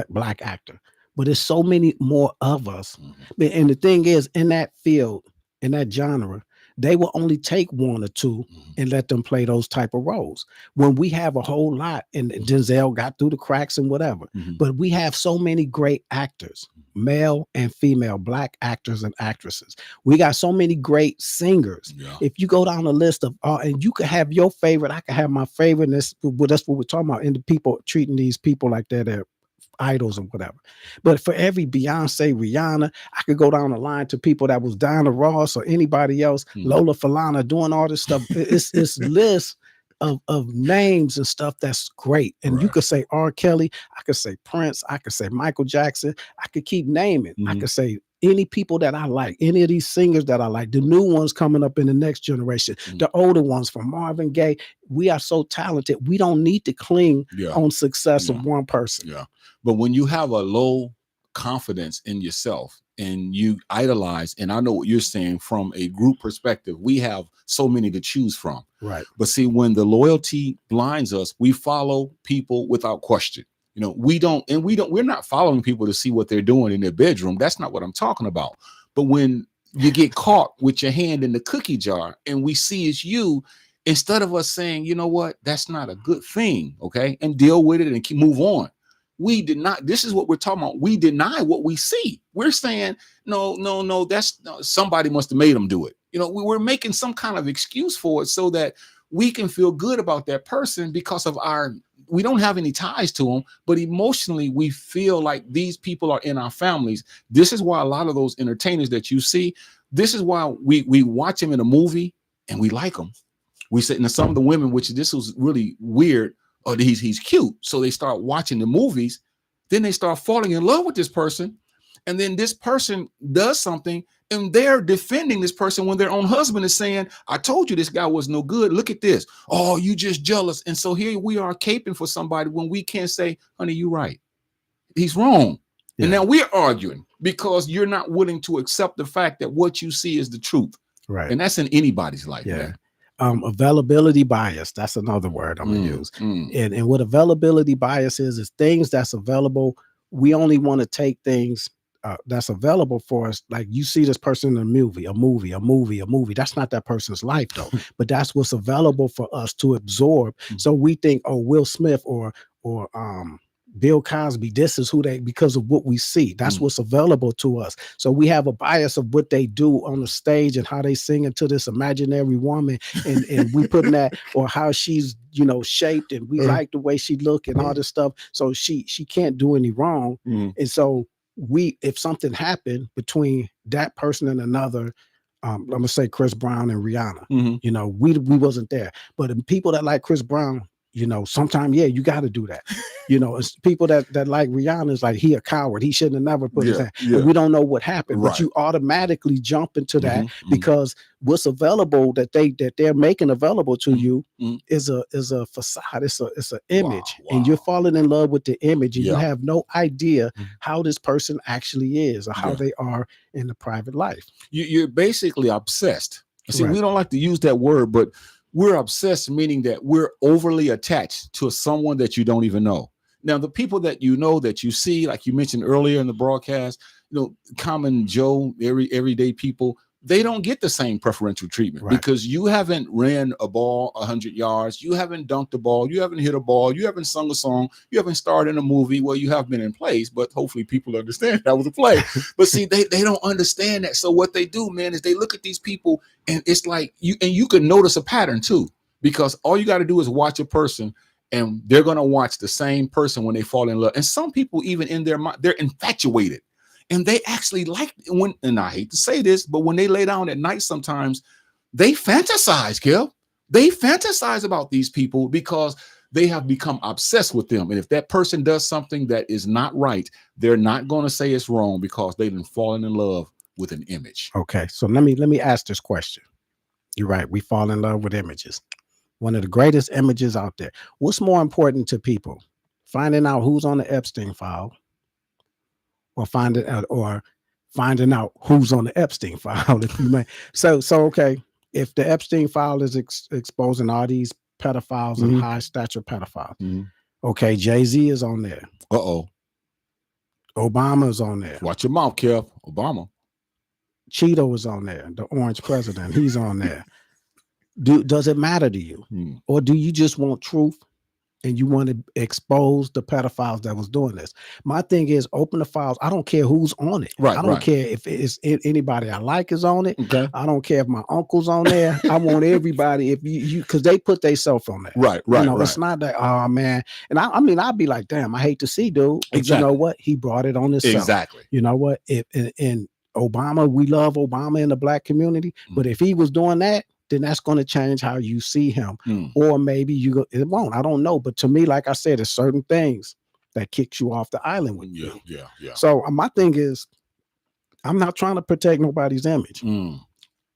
black actor, but there's so many more of us. And the thing is, in that field, in that genre, they will only take one or two and let them play those type of roles. When we have a whole lot, and Denzel got through the cracks and whatever, but we have so many great actors, male and female, black actors and actresses. We got so many great singers. Yeah. If you go down the list of, and you could have your favorite, I could have my favorite. And that's what we're talking about. And the people treating these people like they're idols and whatever. But for every Beyonce, Rihanna, I could go down the line to people that was Diana Ross or anybody else, Lola Falana, doing all this stuff. It's lists of names and stuff that's great. And you could say R. Kelly, I could say Prince, I could say Michael Jackson, I could keep naming. I could say any people that I like, any of these singers that I like, the new ones coming up in the next generation, the older ones from Marvin Gaye. We are so talented. We don't need to cling on success of one person. Yeah. But when you have a low confidence in yourself and you idolize, and I know what you're saying from a group perspective, we have so many to choose from. Right. But see, when the loyalty blinds us, we follow people without question. You know, we're not following people to see what they're doing in their bedroom. That's not what I'm talking about. But when you get caught with your hand in the cookie jar and we see it's you, instead of us saying, you know what, that's not a good thing, okay, and deal with it and move on. We did not. This is what we're talking about. We deny what we see. We're saying, no, that's somebody must have made them do it. We're making some kind of excuse for it so that we can feel good about that person because of we don't have any ties to them, but emotionally we feel like these people are in our families. This is why a lot of those entertainers that you see, this is why we watch them in a movie and we like them. We say, and some of the women, which this was really weird, oh, he's cute. So they start watching the movies, then they start falling in love with this person. And then this person does something and they're defending this person when their own husband is saying, I told you this guy was no good. Look at this. Oh, you just jealous. And so here we are caping for somebody when we can't say, honey, you're right. He's wrong. Yeah. And now we're arguing because you're not willing to accept the fact that what you see is the truth. Right. And that's in anybody's life. Yeah. Man. Availability bias. That's another word I'm gonna use. And what availability bias is things that's available. We only want to take things that's available for us. Like you see this person in a movie. That's not that person's life though, but that's what's available for us to absorb. So we think, oh, Will Smith or Bill Cosby, this is who they, because of what we see. That's what's available to us. So we have a bias of what they do on the stage and how they sing into this imaginary woman, and we put in that, or how she's shaped, and we like the way she look and all this stuff. So she can't do any wrong. And so if something happened between that person and another, I'm gonna say Chris Brown and Rihanna, we wasn't there. But the people that like Chris Brown, sometimes, you got to do that. It's people that like Rihanna is like, he a coward. He shouldn't have never put his hand. And we don't know what happened, but you automatically jump into that because what's available that they're making available to you is a facade. It's an image, and you're falling in love with the image, and you have no idea how this person actually is or how they are in the private life. You're basically obsessed. See, we don't like to use that word, but we're obsessed, meaning that we're overly attached to someone that you don't even know. Now, the people that that you see, like you mentioned earlier in the broadcast, common Joe, everyday people, they don't get the same preferential treatment because you haven't ran a ball 100 yards. You haven't dunked a ball. You haven't hit a ball. You haven't sung a song. You haven't starred in a movie. Well, you have been in plays, but hopefully people understand that was a play. But see, they don't understand that. So what they do, man, is they look at these people and it's like you can notice a pattern too, because all you got to do is watch a person and they're going to watch the same person when they fall in love. And some people, even in their mind, they're infatuated. And they actually like and I hate to say this, but when they lay down at night, sometimes they fantasize, Kev. They fantasize about these people because they have become obsessed with them. And if that person does something that is not right, they're not going to say it's wrong because they've been falling in love with an image. Okay, so let me ask this question. You're right. We fall in love with images. One of the greatest images out there. What's more important to people? Finding out who's on the Epstein file, or finding out who's on the Epstein file, if you may. So okay, if the Epstein file is exposing all these pedophiles and high stature pedophiles, okay, Jay-Z is on there. Obama is on there. Watch your mouth, Kev. Obama. Cheeto is on there. The orange president, he's on there. Does it matter to you, or do you just want truth? And you want to expose the pedophiles that was doing this. My thing is, open the files. I don't care who's on it. I don't care if it's anybody I like is on it. Okay. I don't care if my uncle's on there. I want everybody, if you because they put themselves on there. Right. It's not that, oh man. And I mean, I'd be like, damn, I hate to see, dude. But you know what? He brought it on himself. Exactly. You know what? And Obama, we love Obama in the black community, but if he was doing that, then that's going to change how you see him. Or maybe it won't. I don't know. But to me, like I said, there's certain things that kicks you off the island with you. Yeah. So my thing is, I'm not trying to protect nobody's image.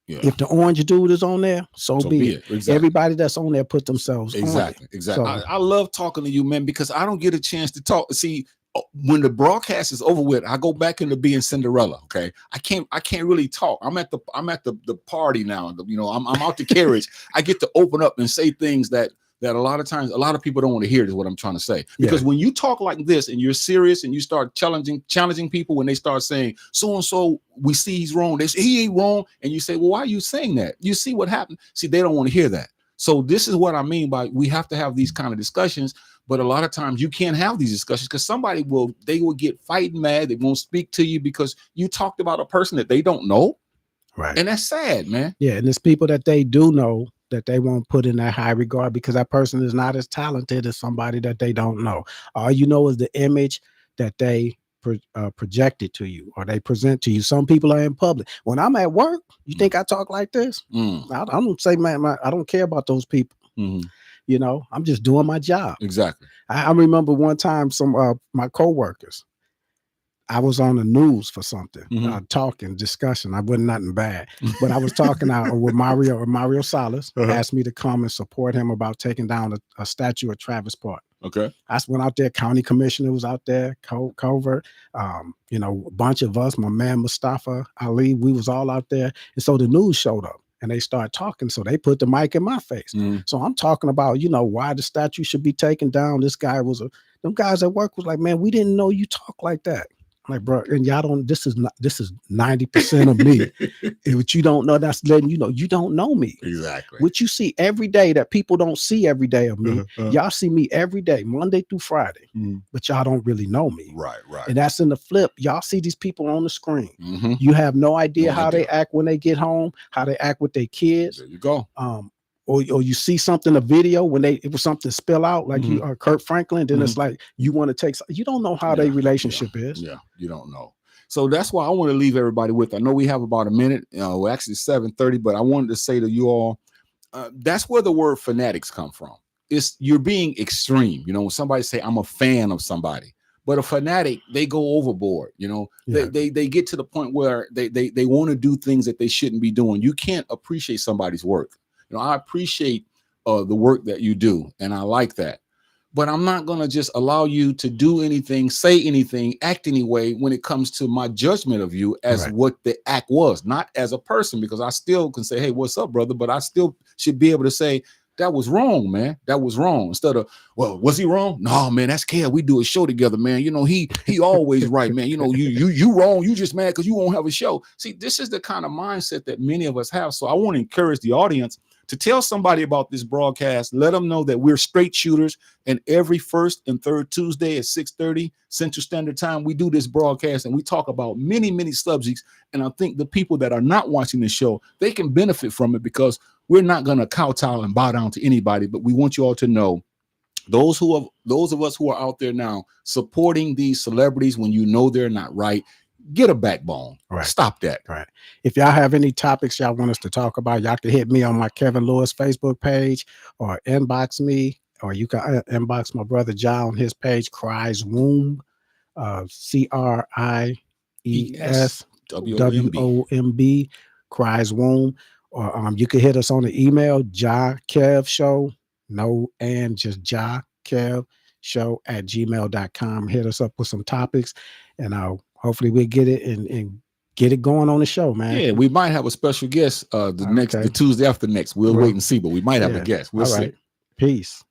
If the orange dude is on there, so be it. Exactly. Everybody that's on there put themselves on it. Exactly. So, I love talking to you, man, because I don't get a chance to talk. See, when the broadcast is over with, I go back into being Cinderella. Okay, I can't really talk. I'm at the party now. I'm out the carriage. I get to open up and say things that that a lot of times, a lot of people don't want to hear is what I'm trying to say. Because when you talk like this and you're serious and you start challenging people when they start saying, so-and-so, we see he's wrong. They say he ain't wrong. And you say, well, why are you saying that? You see what happened? See, they don't want to hear that. So this is what I mean by we have to have these kind of discussions. But a lot of times you can't have these discussions because they will get fighting mad. They won't speak to you because you talked about a person that they don't know. Right. And that's sad, man. Yeah. And there's people that they do know that they won't put in that high regard because that person is not as talented as somebody that they don't know. All you know is the image that they projected to you or they present to you. Some people are in public. When I'm at work, you think I talk like this? I don't say, man, I don't care about those people. You know, I'm just doing my job. Exactly. I remember one time some my coworkers, I was on the news for something, talking, discussion. I wasn't nothing bad, but I was talking with Mario Salas, asked me to come and support him about taking down a statue at Travis Park. Okay. I went out there, county commissioner was out there, Covert, you know, a bunch of us, my man Mustafa Ali, we was all out there. And so the news showed up. And they started talking, so they put the mic in my face. So I'm talking about, you know, why the statue should be taken down. This guy them guys at work was like, man, we didn't know you talk like that. I'm like, bro, and y'all don't. This is 90% of me. And what you don't know, that's letting you know you don't know me. Exactly. What you see every day that people don't see every day of me. Y'all see me every day, Monday through Friday, but y'all don't really know me. Right, right. And that's in the flip. Y'all see these people on the screen. You have no idea how they act when they get home, how they act with their kids. There you go. Or you see something, a video when it was something spill out, like you Kurt Franklin, then it's like you want to take. You don't know how their relationship is. Yeah, you don't know. So that's why I want to leave everybody with. I know we have about a minute. Actually 7:30, but I wanted to say to you all, that's where the word fanatics come from. You're being extreme. You know, when somebody say I'm a fan of somebody, but a fanatic, they go overboard. You know, they get to the point where they want to do things that they shouldn't be doing. You can't appreciate somebody's work. You know, I appreciate the work that you do, and I like that. But I'm not going to just allow you to do anything, say anything, act any way when it comes to my judgment of you as what the act was, not as a person, because I still can say, hey, what's up, brother? But I still should be able to say, that was wrong, man. That was wrong. Instead of, well, was he wrong? No, man, that's Kev. We do a show together, man. You know, he always right, man. You know, you wrong. You just mad because you won't have a show. See, this is the kind of mindset that many of us have. So I want to encourage the audience to tell somebody about this broadcast. Let them know that we're straight shooters, and every first and third Tuesday at 6:30 Central Standard Time, we do this broadcast and we talk about many, many subjects. And I think the people that are not watching the show, they can benefit from it because we're not going to kowtow and bow down to anybody. But we want you all to know, those of us who are out there now supporting these celebrities when you know they're not right, get a backbone. Stop that. If y'all have any topics y'all want us to talk about, y'all can hit me on my Kevin Lewis Facebook page or inbox me, or you can inbox my brother John on his page, Cries Womb, CRIESWOMB, Cries Womb. Or you can hit us on the email, Kev Show, just Kev Show at gmail.com. Hit us up with some topics, and hopefully we'll get it and get it going on the show, man. Yeah, we might have a special guest the Tuesday after next. We'll wait and see, but we might have a guest. We'll see. Peace.